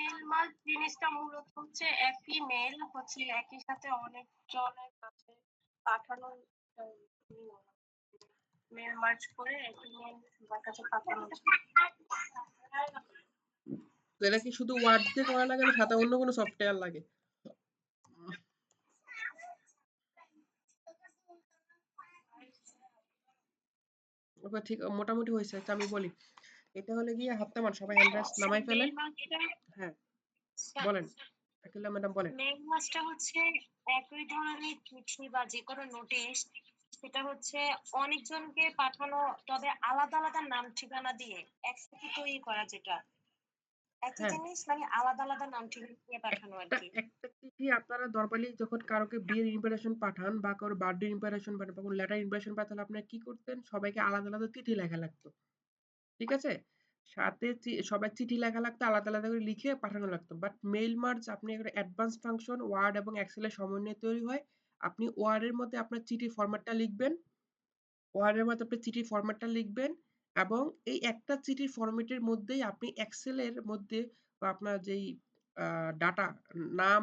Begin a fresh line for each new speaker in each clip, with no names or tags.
Mail merge জিনিসটা মূলত হচ্ছে একই মেল হচ্ছে একই সাথে অনেক জনের কাছে পাঠানো, মেল মার্জ করে একই মেল সবার কাছে পাঠানো যায়।
এটা কি শুধু ওয়ার্ড দিয়ে করা লাগে না সাথে অন্য কোনো সফটওয়্যার লাগে? ওকে ঠিক মোটামুটি হয়েছে। আচ্ছা আমি বলি, এটা হলে গিয়ে হাত্তামান সবাই হ্যান্ড রাইজ নামাই ফেলেন। হ্যাঁ বলেন আকিলা ম্যাডাম বলেন।
মেল মার্জটা হচ্ছে একই ধরনের চিঠি বা যে কোনো নোটিশ, সেটা হচ্ছে অনেকজনকে পাঠানো, তবে আলাদা আলাদা নাম ঠিকানা দিয়ে একসাথে তৈরি করা, যেটা একই
হ্যাঁ
জিনিস মানে আলাদা আলাদা নাম ঠিকানা দিয়ে পাঠানো আর কি।
একটা চিঠি আপনারা নরমালি যখন কারোকে বিয়ের ইনভিটেশন পাঠান বা কারো বার্থডে ইনভিটেশন পাঠান বা কোনো লেটার ইনভিটেশন পাঠালে আপনারা কি করতেন? সবাইকে আলাদা আলাদা চিঠি লেখা লাগতো। ঠিক আছে? সাথে সবার চিঠি লেখা লাগতো, আলাদা আলাদা করে লিখে পাঠানো লাগতো। বাট মেইল মার্জ আপনি একটা অ্যাডভান্স ফাংশন ওয়ার্ড এবং এক্সেল এর সমন্বয়ে তৈরি হয়। আপনি ওয়ার্ড এর মধ্যে আপনার চিঠির ফরম্যাটটা লিখবেন। ওয়ার্ডের মধ্যে আপনি চিঠির ফরম্যাটটা লিখবেন এবং এই একটা চিঠির ফরম্যাটের মধ্যেই আপনি এক্সেল এর মধ্যে বা আপনার যেই ডাটা, নাম,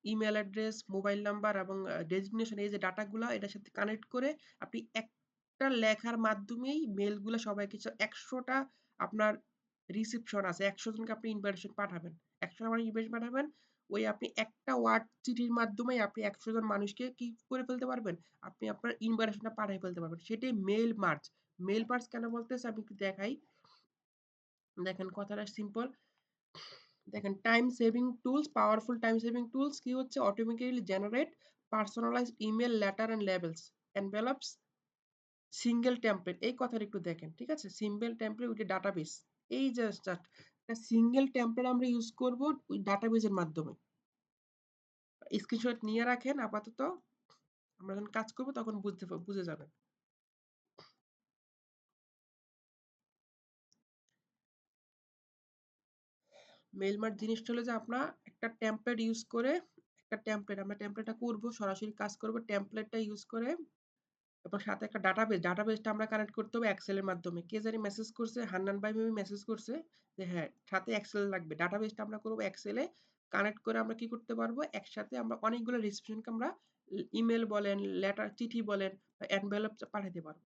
ইমেল অ্যাড্রেস, মোবাইল নাম্বার এবং ডেজিগনেশন, এই যে ডাটাগুলো এটার সাথে কানেক্ট করে আপনি একটা লেখার মাধ্যমেই মেলগুলো সবাইকে 100টা আপনার রিসিপশন আছে, 100 জনকে আপনি ইনভাইটেশন পাঠাবেন, 100 আমার ইনভাইটেশন পাঠাবেন, ওই আপনি একটা ওয়ার্ড চিঠির মাধ্যমেই আপনি 100 জন মানুষকে কি করে ফেলতে পারবেন, আপনি আপনার ইনভাইটেশনটা পাঠিয়ে ফেলতে পারবেন। সেটাই মেল মার্জ। মেল মার্জ কেন বলতেছে আমি একটু দেখাই। দেখেন কথাটা সিম্পল। দেখেন time saving tools, powerful time saving tools কি হচ্ছে? Automatically generate personalised email, letter and labels, envelopes, single template. এই কথাটা একটু দেখেন, ঠিক আছে? Single template with database. এই জাস্ট একটা সিঙ্গেল টেমপ্লেট আমরা ইউজ করব ওই ডাটাবেসের মাধ্যমে। স্ক্রিনশট নিয়ে রাখেন আপাতত, আমরা যখন কাজ করব তখন বুঝে যাবেন। মেল মার্ট জিনিসটা হলো যে আপনার একটা টেমপ্লেট ইউজ করে, একটা টেমপ্লেট আমরা টেমপ্লেটটা করব, সরাসরি কাজ করব টেমপ্লেটটা ইউজ করে, এবং সাথে একটা ডাটাবেস, ডাটাবেসটা আমরা কানেক্ট করতে হবে এক্সেল এর মাধ্যমে। কে জানি মেসেজ করছে, হান্নান ভাই মেবি মেসেজ করছে যে হ্যাঁ সাথে এক্সেল লাগবে। ডাটাবেসটা আমরা করব এক্সেলে কানেক্ট করে, আমরা কি করতে পারবো একসাথে আমরা অনেকগুলো রিসিপশনকে আমরা ইমেল বলেন, লেটার, চিঠি বলেন, এনভেলপ পাঠাতে পারবো।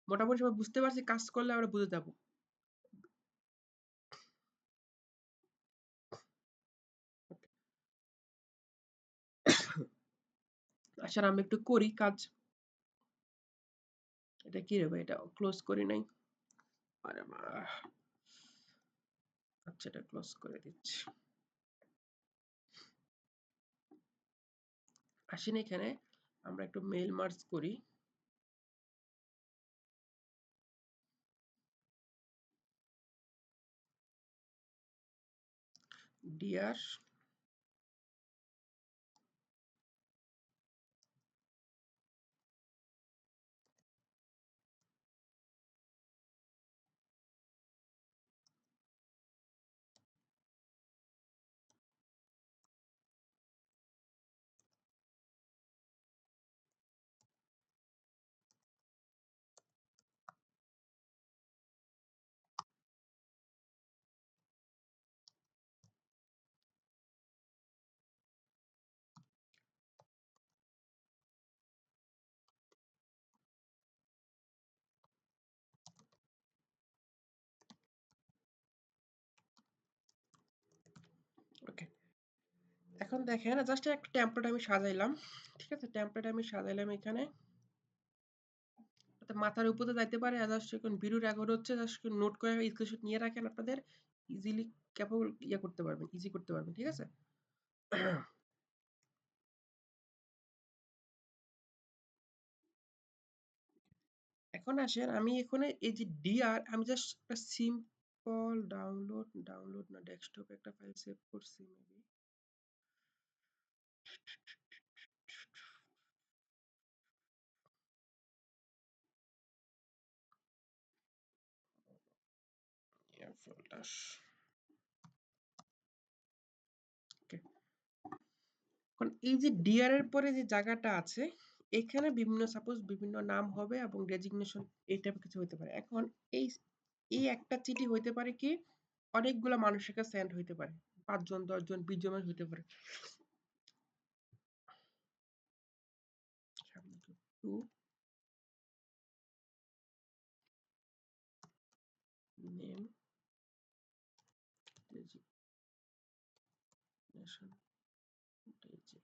মোটামুটি সবাই বুঝতে পারছি, কাজ করলে আমরা বুঝে যাবো। আচ্ছা আমি একটু করি কাজ। এটা কি রে ভাই, এটা ক্লোজ করি নাই। আরে আচ্ছা এটা ক্লোজ করে দিচ্ছি। আসেন এখানে আমরা একটু মেল মার্জ করি। ডিয়ার ওকে। এখন দেখেন জাস্ট একটা টেমপ্লেট আমি সাজাইলাম, ঠিক আছে? টেমপ্লেট আমি সাজাইলাম এখানে, মাথার উপরে যাইতে পারে। জাস্ট এখন ভিডিও রেকর্ড হচ্ছে, জাস্ট নোট করে স্ক্রিনশট নিয়ে রাখেন, আপনাদের ইজিলি ক্যাপেবল ইয়ে করতে পারবেন, ইজি করতে পারবেন, ঠিক আছে? এখন আসেন আমি এখানে এই যে ডিআর, আমি জাস্ট একটা সিম্পল ডাউনলোড না ডেস্কটপে একটা ফাইল সেভ করছি মেবি। ফোল্ডার, ওকে। এখন এই যে ডিআর এর পরে যে জায়গাটা আছে, এখানে বিভিন্ন সাপোজ বিভিন্ন নাম হবে এবং ডেজিগনেশন এই টাইপের কিছু হতে পারে। এখন এই এই একটা চিঠি হইতে পারে কি অনেকগুলা মানুষের কাছে সেন্ড হইতে পারে। 5 জন 10 জন 20 জন মানুষ হতে পারে। টু নেম ডেজিগনেশন ডেজিগ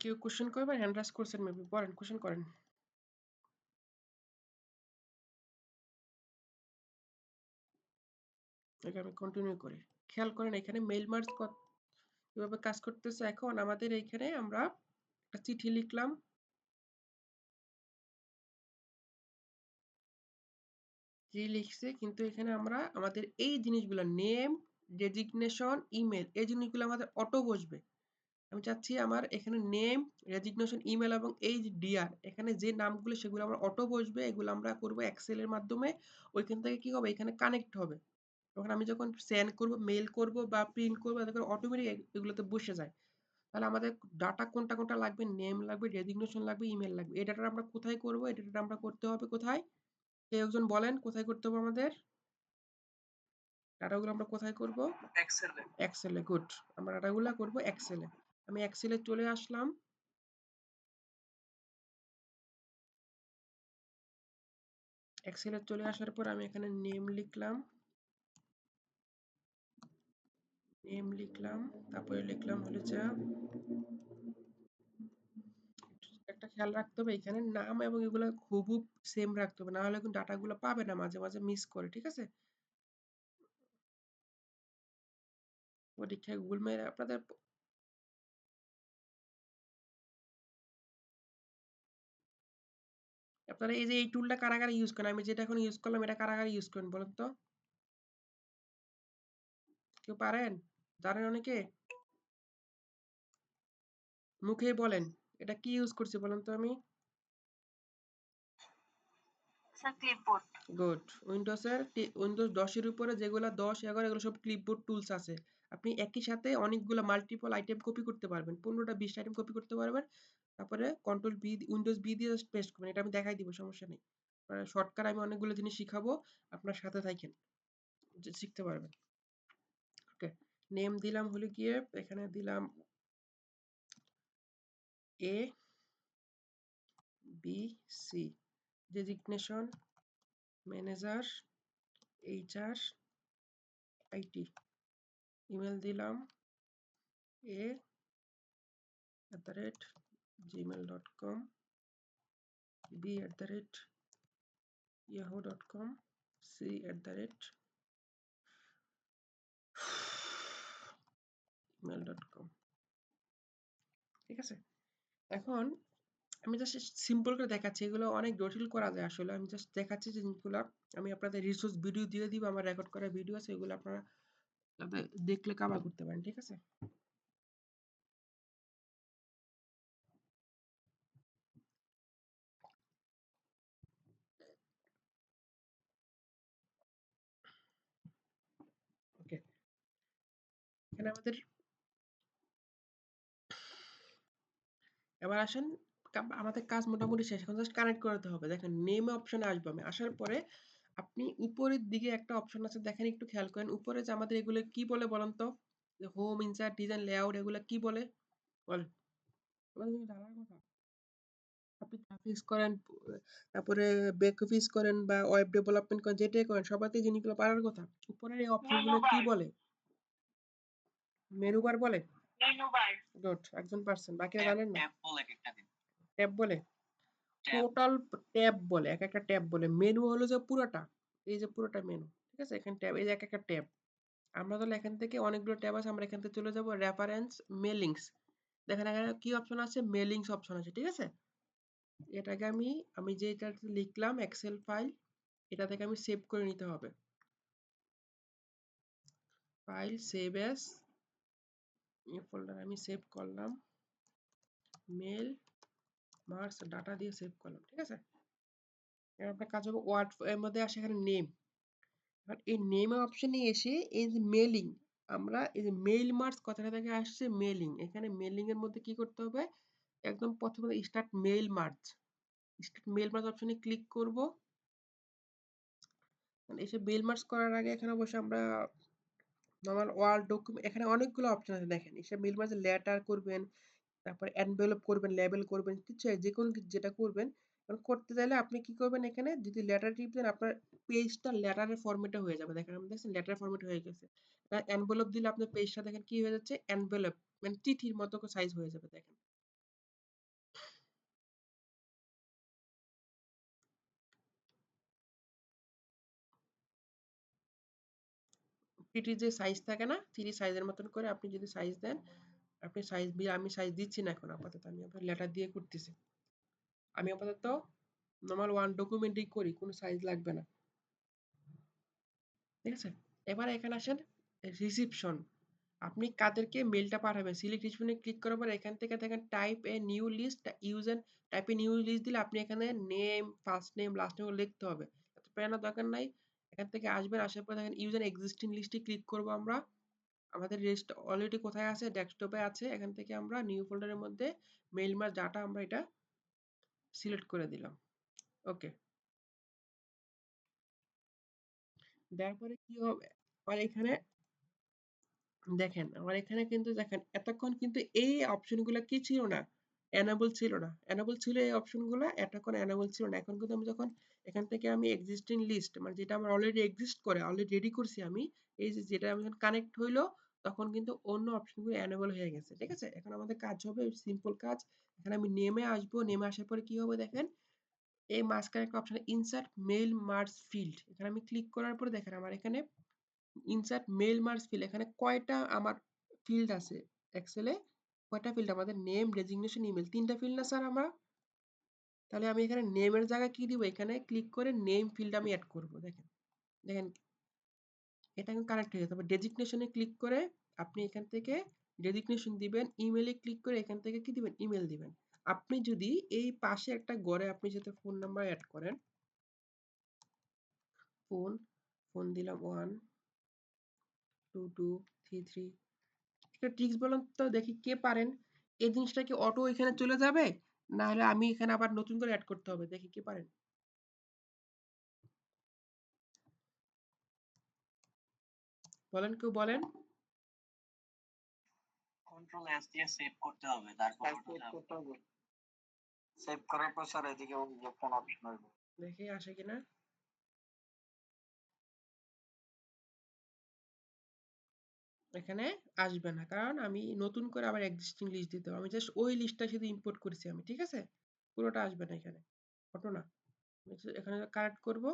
কেউ কোশ্চেন করবেন? হ্যান্ড রাইজ করছেন মেবি, বলেন কোশ্চেন করেন। ওকে আমি কন্টিনিউ করি। খেয়াল করেন এখানে মেইল মার্জ কিভাবে কাজ করতেছে। এখন আমাদের এইখানে আমরা একটা চিঠি লিখলাম, চিঠি লিখছে, কিন্তু এখানে আমরা আমাদের এই জিনিসগুলো নেম ডেজিগনেশন ইমেল এই জিনিসগুলো আমাদের অটো বসবে। আমি চাচ্ছি আমার এখানে নেম রেজিগনেশন ইমেল এবং এই ডিআর এখানে যে নামগুলো সেগুলো আমার অটো বসবে। এগুলো আমরা করব এক্সেলের মাধ্যমে। ওইখান থেকে কি হবে, এখানে কানেক্ট হবে। তখন আমি যখন সেন্ড করব, মেল করব বা প্রিন্ট করব, তখন অটোমেটিক এগুলোতে বসে যায়। তাহলে আমাদের ডাটা কোনটা কোনটা লাগবে, নেম লাগবে, রেজিগনেশন লাগবে, ইমেল লাগবে। এই ডাটাটা আমরা কোথায় করব? এই ডাটাটা আমরা করতে হবে কোথায়? কেউ একজন বলেন কোথায় করতে হবে আমাদের ডাটাগুলো? আমরা কোথায় করব? এক্সেলে। এক্সেলে, গুড। আমরা ডাটাগুলো করব এক্সেলে। আমি এক্সেলে চলে আসলাম। এক্সেলে চলে আসার পর আমি এখানে নেম লিখলাম, তারপরে লিখলাম হলো যে একটা খেয়াল রাখতে হবে এখানে নাম এবং এগুলো হুবহু সেম রাখতে হবে, না হলে কিন্তু ডাটাগুলো পাবে না, মাঝে মাঝে মিস করে। ঠিক আছে? পরীক্ষায় গুগল মেরে আপনাদের আপনারা এই যে এই টুলটা কারা কারা ইউজ করেন? আমি যেটা এখন ইউজ করলাম এটা কারা কারা ইউজ করেন বলেন তো? কেউ পারেন? জানেন অনেকে? মুখেই বলেন এটা কি ইউজ করছি বলেন তো আমি? ক্লিপবোর্ড। গুড। উইন্ডোজ 10 এর উপরে যেগুলো 10 11 এগুলো সব ক্লিপবোর্ড টুলস আছে। আপনি একই সাথে অনেকগুলো মাল্টিপল আইটেম কপি করতে পারবেন, 15টা 20টা আইটেম কপি করতে পারবেন। তারপরে কন্ট্রোল বি, উইন্ডোজ বি দিয়ে জাস্ট পেস্ট করবেন। এটা আমি দেখাই দিব, সমস্যা নেই। শর্টকাট আমি অনেকগুলো জিনিস শিখাবো, আপনার সাথে থাকেন, শিখতে পারবেন। ওকে, নেম দিলাম হলো গিয়ে এখানে দিলাম A B C, designation manager HR IT. Email দিলাম a@gmail.com, b@yahoo.com, c@email.com। ঠিক আছে? এখন আমি জাস্ট সিম্পল করে দেখাচ্ছি, এগুলো অনেক জটিল করা যায় আসলে। আমি জাস্ট দেখাচ্ছি যে জিনিসগুলো। আমি আপনাদের রিসোর্স ভিডিও দিয়ে দিব, আমার রেকর্ড করা ভিডিও আছে, এগুলো আপনারা দেখলে কভার করতে পারেন। ঠিক আছে? ওকে, এখানে আমাদের এবার আসেন, আমাদের কাজ মোটামুটি শেষ। এখন জাস্ট কানেক্ট করতে হবে। দেখেন নেম অপশনে আসবো আমি। আসার পরে আপনি উপরের দিকে একটা অপশন আছে, দেখেন একটু খেয়াল করেন। উপরে যে আমাদের এগুলো কি বলে বলেন তো? হোম, ইনসার্ট, ডিজাইন, লেআউট এগুলো কি বলে বলেন? এগুলো কিন্তু জানার কথা। আপনি গ্রাফিক্স করেন, তারপরে ব্যাক অফিস করেন বা ওয়েব ডেভেলপমেন্ট করেন, যেটাই করেন সবাইতে জিনিসগুলো পারার কথা। উপরের এই অপশনগুলো কি বলে? মেনু বার বলে? Menu bar. গুড, একজন পারসন, বাকিরা জানেন না। ট্যাব বলে একটা দিন। ট্যাব বলে? টোটাল ট্যাব বলে, এক একটা ট্যাব বলে। মেনু হলো যে পুরোটা, এই যে পুরোটা মেনু। ঠিক আছে? এখানে ট্যাব, এই যে এক একটা ট্যাব। আমরা তাহলে এখান থেকে অনেকগুলো ট্যাব আছে, আমরা এখান থেকে চলে যাব রেফারেন্স মেলিংস। দেখেন এখানে কি অপশন আছে? মেলিংস অপশন আছে। ঠিক আছে? এটাকে আমি যেটা লিখলাম এক্সেল ফাইল, এটা থেকে আমি সেভ করে নিতে হবে। ফাইল সেভ এস, এই ফোল্ডার আমি সেভ করলাম, মেল মার্কস ডাটা দিয়ে সেভ করলাম। ঠিক আছে? এবার আপনার কাজ হবে ওয়ার্ড এর মধ্যে আসে এখানে নেম। আর এই নেম অপশনে এসে এই যে মেলিং, আমরা এই যে মেইল মার্জ কথাটা থেকে আসছে মেইলিং, এখানে মেইলিং এর মধ্যে কি করতে হবে, একদম প্রথমে start mail merge, start mail merge অপশনে ক্লিক করব। এসে মেইল মার্জ করার আগে এখানে অবশ্যই আমরা নরমাল ওয়ার্ড ডকুমেন্ট, এখানে অনেকগুলো অপশন আছে দেখেন। এসে মেইল মার্জে লেটার করবেন, তারপরে এনভেলপ করবেন, লেবেল করবেন, কিছু যে কোনো যেটা করবেন। কারণ করতে চাইলে আপনি কি করবেন, এখানে যদি লেটার টিপ দেন আপনার পেজটা লেটারের ফরম্যাটে হয়ে যাবে। দেখেন আমি দেখছেন লেটার ফরম্যাট হয়ে গেছে। এনভেলপ দিলে আপনার পেজটা দেখেন কি হয়ে যাচ্ছে, এনভেলপ মানে চিঠির মতো সাইজ হয়ে যাবে দেখেন। চিঠির যে সাইজ থাকে না, চিঠি সাইজের মতন করে আপনি যদি সাইজ দেন, আপনি সাইজ দিয়ে, আমি সাইজ দিচ্ছি না এখন আপাতত, আমি আপনার লেটার দিয়ে করতেছি। আমি আপাতত নরমাল ওয়ান ডকুমেন্টেই করি, কোনো সাইজ লাগবে না। ঠিক আছে, এবার এখানে আসেন রিসিপশন। আপনি কাদেরকে মেলটা পাঠাবেন, সিলেক্ট রিসিপশনে ক্লিক করার পর এখান থেকে দেখেন type a new list user, type a new list দিলে আপনি এখানে name, first name, last name লিখতে হবে। এত প্যারানোর দরকার নাই। এখান থেকে আসবেন, আসার পর দেখেন ইউজার এক্সিস্টিং লিস্টে ক্লিক করব আমরা। আমাদের লিস্ট অলরেডি কোথায় আছে, ডেস্কটপে আছে। এখান থেকে আমরা নিউ ফোল্ডারের মধ্যে মেইল মার্জ ডাটা আমরা এটা সিলেক্ট করে দিলাম। ওকে, দেওয়ার পরে কি হবে, আর এখানে দেখেন আমার এখানে কিন্তু দেখেন এতক্ষণ কিন্তু এই অপশনগুলো কি ছিল না, এনেবল ছিল না। এনেবল ছিল এই অপশনগুলো, এতক্ষণ এনেবল ছিল না। এখন কিন্তু আমি যখন এখান থেকে আমি এক্সিস্টিং লিস্ট মানে যেটা আমার অলরেডি এক্সিস্ট করে, অলরেডি রেডি করছি আমি, এই যে যেটা আমি কানেক্ট হইলো, তখন কিন্তু অন্য অপশনগুলো এনেবল হয়ে গেছে। ঠিক আছে, এখন আমাদের কাজ হবে সিম্পল কাজ। এখানে আমি নেমে আসবো, নেমে আসার পরে কি হবে দেখেন, এই মাঝখানে একটা option insert mail merge field, এখানে আমি ক্লিক করার পরে দেখেন আমার এখানে ইনসার্ট মেইল মার্জ ফিল্ড, এখানে কয়টা আমার ফিল্ড আছে এক্সেলে, কয়টা ফিল্ড, আমাদের নেম, ডেজিগনেশন, ইমেল, তিনটা ফিল্ড না স্যার আমরা? তাহলে আমি এখানে নেমের জায়গায় কি দিব, এখানে ক্লিক করে নেম ফিল্ড আমি অ্যাড করব। দেখেন দেখেন এটা এখন কানেক্ট হয়ে গেছে। তারপর ডেজিগনেশনে ক্লিক করে আপনি এখান থেকে ডেজিগনেশন দিবেন, ইমেলে ক্লিক করে এখান থেকে কি দিবেন, ইমেল দিবেন। আপনি যদি এই পাশে একটা ঘরে আপনি যাতে ফোন নাম্বার অ্যাড করেন, ফোন, ফোন দিলাম 1 2 2 3 3, একটা ট্রিক্স বলুন তো দেখি কে পারেন। এই জিনিসটা কি অটো এখানে চলে যাবে, না হলে আমি এখানে আবার নতুন করে অ্যাড করতে হবে, দেখি কে পারেন। বলেন, কেউ বলেন।
কন্ট্রোল এস দিয়ে সেভ করতে হবে, তারপর সেভ করতে হবে। সেভ করার পর স্যার এদিকে ওই যে ফোন অপশন আসবে।
দেখি আসে কিনা। এখানে আসবে না, কারণ আমি নতুন করে আবার এক্সিস্টিং লিস্ট দিতে হবে। আমি জাস্ট ওই লিস্টটা শুধু ইম্পোর্ট করেছি আমি। ঠিক আছে, পুরোটা আসবে না এখানে, অটো না। এখানে কারেক্ট করব।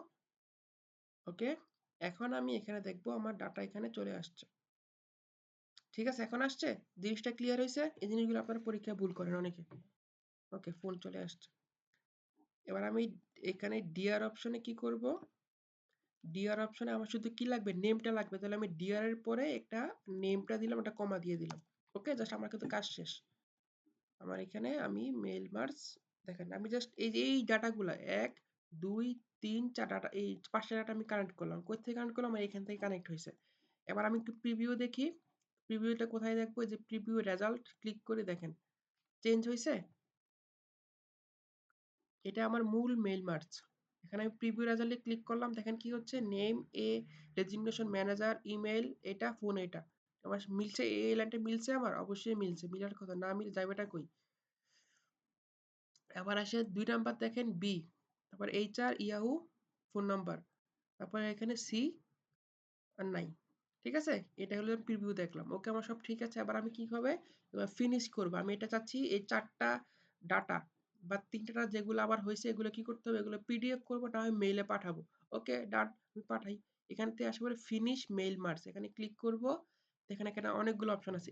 ওকে, এখন আমি এখানে দেখবো আমার ডাটা এখানে চলে আসছে। ঠিক আছে, এখন আসছে, জিনিসটা ক্লিয়ার হয়েছে। এই জিনিসগুলো আপনারা পরীক্ষায় ভুল করেন অনেকে। ওকে, ফোন চলে আসছে। এবার আমি এখানে ডিআর অপশনে কি করব, ডিআর অপশনে আমার শুধু কি লাগবে, নেমটা লাগবে। তাহলে আমি ডিআর এর পরে একটা নেমটা দিলাম, একটা কমা দিয়ে দিলাম। ওকে, জাস্ট আমার কিন্তু কাজ শেষ। আমার এখানে আমি মেইল মার্জ, দেখেন আমি জাস্ট এই যে এই ডাটাগুলো 1 2 3 4 ডাটা, এই 5টা ডাটা আমি কানেক্ট করলাম। কোথা থেকে কানেক্ট করলাম, আমার এখান থেকে কানেক্ট হয়েছে। এবার আমি একটু প্রিভিউ দেখি, প্রিভিউটা কোথায় দেখবো, যে প্রিভিউ রেজাল্ট ক্লিক করে দেখেন চেঞ্জ হয়েছে। এটা আমার মূল মেইল মার্জ। এখানে আমি প্রিভিউ রেজাল্টে ক্লিক করলাম, দেখেন কি হচ্ছে, নেম এ, ডেজিগনেশন ম্যানেজার, ইমেল এটা, ফোন এটা। আমার মিলছে, এ লাইনটা মিলছে, আমার অবশ্যই মিলছে, মিলার কথা, না মিল যাবেটা কই। আবার আসে 2 নাম্বার দেখেন বি, তারপর এইচআর ইয়াহু ফোন নাম্বার, তারপর এখানে সি আর নাই। ঠিক আছে, এটা হলো প্রিভিউ দেখলাম। ওকে, আমার সব ঠিক আছে। আবার আমি কি হবে, এবার ফিনিশ করব। আমি এটা চাচ্ছি এই 4টা ডাটা বা 3টা যেগুলো আবার হয়েছে, এগুলো কি করতে হবে, এগুলো পিডিএফ করবো, না হয় মেইলে পাঠাবো। ওকে ডান, আমি পাঠাই। এখান থেকে আসে পরে ফিনিশ মেইল মার্জ, এখানে ক্লিক করব। এখানে এখানে অনেকগুলো অপশন আছে,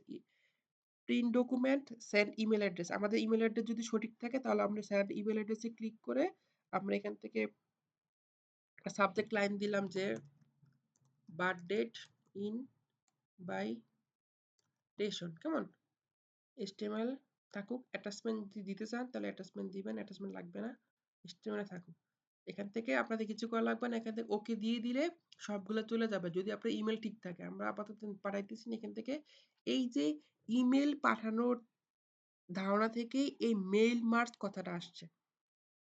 print document, send email address. আমাদের ইমেল অ্যাড্রেস যদি সঠিক থাকে তাহলে আমরা সেন্ড ইমেল অ্যাড্রেসে ক্লিক করে আমরা এখান থেকে সাবজেক্ট লাইন দিলাম যে বার্থ ডেট ইনভাইটেশন, কেমন, HTML থাকুক। অ্যাটাচমেন্ট যদি দিতে চান তাহলে অ্যাটাচমেন্ট দিবেন, অ্যাটাচমেন্ট লাগবে না, HTML থাকুক। এখান থেকে আপনাদের কিছু করা লাগবে না, এখান থেকে ওকে দিয়ে দিলে সবগুলো চলে যাবে যদি আপনার ইমেল ঠিক থাকে। আমরা আপাতত পাঠাইতেছি না এখান থেকে। এই যে ইমেল পাঠানোর ধারণা থেকেই এই মেইল মার্জ কথাটা আসছে।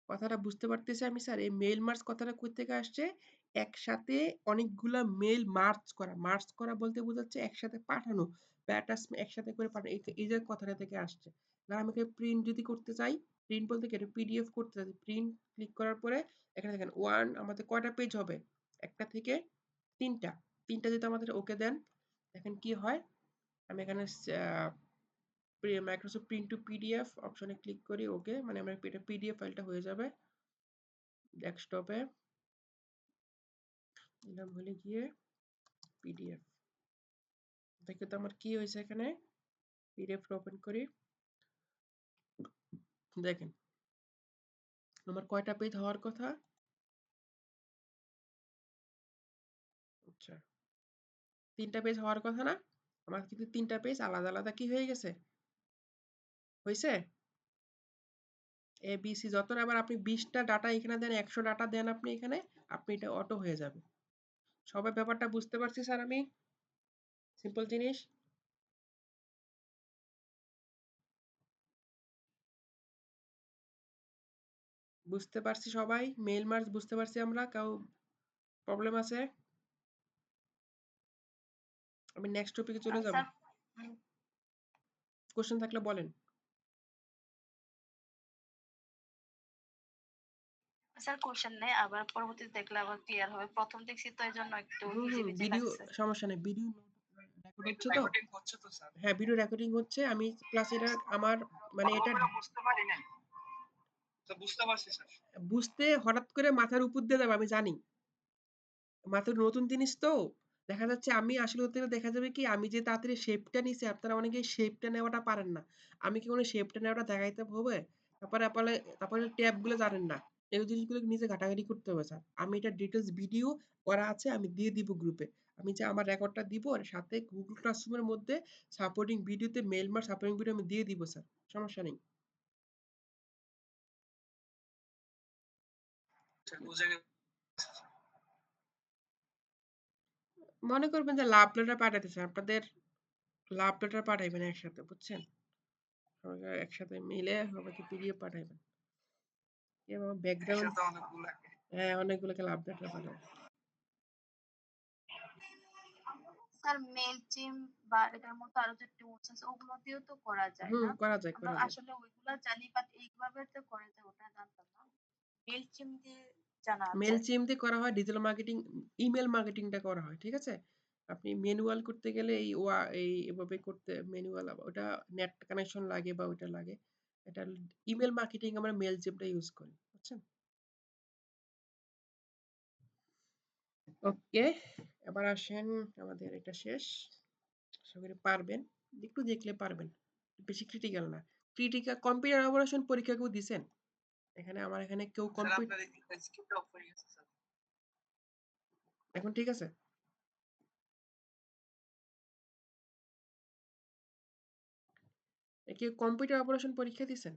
কথাটা বুঝতে পারতেছি আমি স্যার? এই মেইল মার্জ কথাটা কই থেকে আসছে? একসাথে অনেকগুলা মেইল মার্জ করা বলতে বোঝাচ্ছে একসাথে পাঠানো বা অ্যাটাচমেন্ট একসাথে করে পাঠানো। এই যে কথাটা থেকে আসছে। ধর আমি এখানে প্রিন্ট যদি করতে চাই, প্রিন্ট বলতে কি? এটা পিডিএফ করতে চাই। প্রিন্ট ক্লিক করার পরে এখানে দেখেন 1 আমাদের কয়টা পেজ হবে? ১ টা থেকে ৩ টা। ৩ টা যদি আমাদের ওকে দেন, দেখেন কি হয়? আমি এখানে মাইক্রোসফট প্রিন্ট টু পিডিএফ অপশনে ক্লিক করি ওকে, মানে আমার এটা পিডিএফ ফাইলটা হয়ে যাবে ডেস্কটপে। দিলাম হলে গিয়ে পিডিএফ। দেখে তো আমার কি হয়েছে এখানে, পিডিএফটা ওপেন করি, দেখেন আমার কয়টা পেজ হওয়ার কথা? আচ্ছা ৩টা পেজ হওয়ার কথা না? আমার কিন্তু ৩টা পেজ আলাদা আলাদা কি হয়ে গেছে, হয়েছে এ বি সি যত। আবার আপনি 20টা ডাটা এখানে দেন, 100 ডাটা দেন আপনি এখানে, আপনি এটা অটো হয়ে যাবে। সবাই ব্যাপারটা বুঝতে পারছি স্যার আমি? সিম্পল জিনিস। বুঝতে পারছি সবাই? মেইল মার্জ বুঝতে পারছি আমরা? কাউ প্রবলেম আছে? আমি নেক্সট টপিকে চলে যাব।
স্যার উম,
কোশ্চেন থাকলে বলেন।
স্যার কোশ্চেন নেই, আবার পরবর্তীতে দেখলে আবার ক্লিয়ার হবে। প্রথম দেখছি তো এই জন্য একটু
হুম,
হিজিবিজি
ভিডিও
লাগছে।
সমস্যা নেই। ভিডিও রেকর্ড হচ্ছে তো?
রেকর্ডিং হচ্ছে তো স্যার।
হ্যাঁ, ভিডিও রেকর্ডিং হচ্ছে। আমি প্লাস এটা আমার মানে
ভালো
এটা
করে বুঝতে পারি নাই। তো বুঝতে পারছি স্যার।
বুঝতে হঠাৎ করে মাথার উপর দিয়ে যাবে আমি জানি। মাথার নতুন জিনিস তো। দেখা যাচ্ছে আমি আসলে ওতে দেখা যাবে কি আমি যে তাড়াতাড়ি শেপটা নিছি আপনারা অনেকে শেপটা নেওয়াটা পারেন না। আমি কি কোনো শেপটা নেওয়াটা দেখাইতে হবে? তারপরে ট্যাব গুলো জানেন না। এই জিনিসগুলো নিজে ঘাটাঘাটি করতে হবে স্যার। আমি এটা ডিটেইলস ভিডিও করা আছে, আমি দিয়ে দিব গ্রুপে। আমি যে আমার রেকর্ডটা দিব আর সাথে Google Classroom এর মধ্যে সাপোর্টিং ভিডিওতে মেইল মার সাপোর্টিং ভিডিও আমি দিয়ে দিব স্যার। সমস্যা নেই।
স্যার বুঝে গেছি।
মনে করবেন যে লাভ লেটার পাঠাইতেছে আপনাদের, লাভ লেটার পাঠাইবেন একসাথে, বুঝছেন? সবাইকে একসাথে মিলে সবাইকে পিডিএফ পাঠাইবেন। এবং ব্যাকগ্রাউন্ড
একসাথে অনেকগুলো
হ্যাঁ অনেকগুলোকে লাভ লেটার পাঠাবেন।
স্যার মেইলচিম বা এটার মতো আরো যে টুলস আছে ওগুলো দিয়েও তো করা যায়
হুম,
না?
করা যায়
আমরা
করা যায়।
আসলে ওইগুলা জানি, বাট এইভাবে তো করা যায় ওটা জানতাম না। মেইলচিম দিয়ে জানা আছে।
মেইলচিম দিয়ে করা হয় ডিজিটাল মার্কেটিং, ইমেল মার্কেটিংটা করা হয়, ঠিক আছে? আপনি ম্যানুয়াল করতে গেলে এই এভাবে করতে ম্যানুয়াল ওটা নেট কানেকশন লাগে বা ওইটা লাগে। এটা ইমেল মার্কেটিং আমরা মেইলচিমটা ইউজ করি, বুঝছেন? ওকে, এবার আসেন আমাদের এটা শেষ। আশা করি পারবেন, একটু দেখলে পারবেন, বেশি ক্রিটিক্যাল না। ক্রিটিক্যাল কম্পিউটার অপারেশন পরীক্ষা কেউ দিছেন? এখানে আমার এখানে কেউ
স্যার
কম্পিউটার,
আপনার স্ক্রিপ্ট অফ হয়ে গেছে স্যার।
এখন ঠিক আছে? কেউ কম্পিউটার অপারেশন পরীক্ষা দিছেন?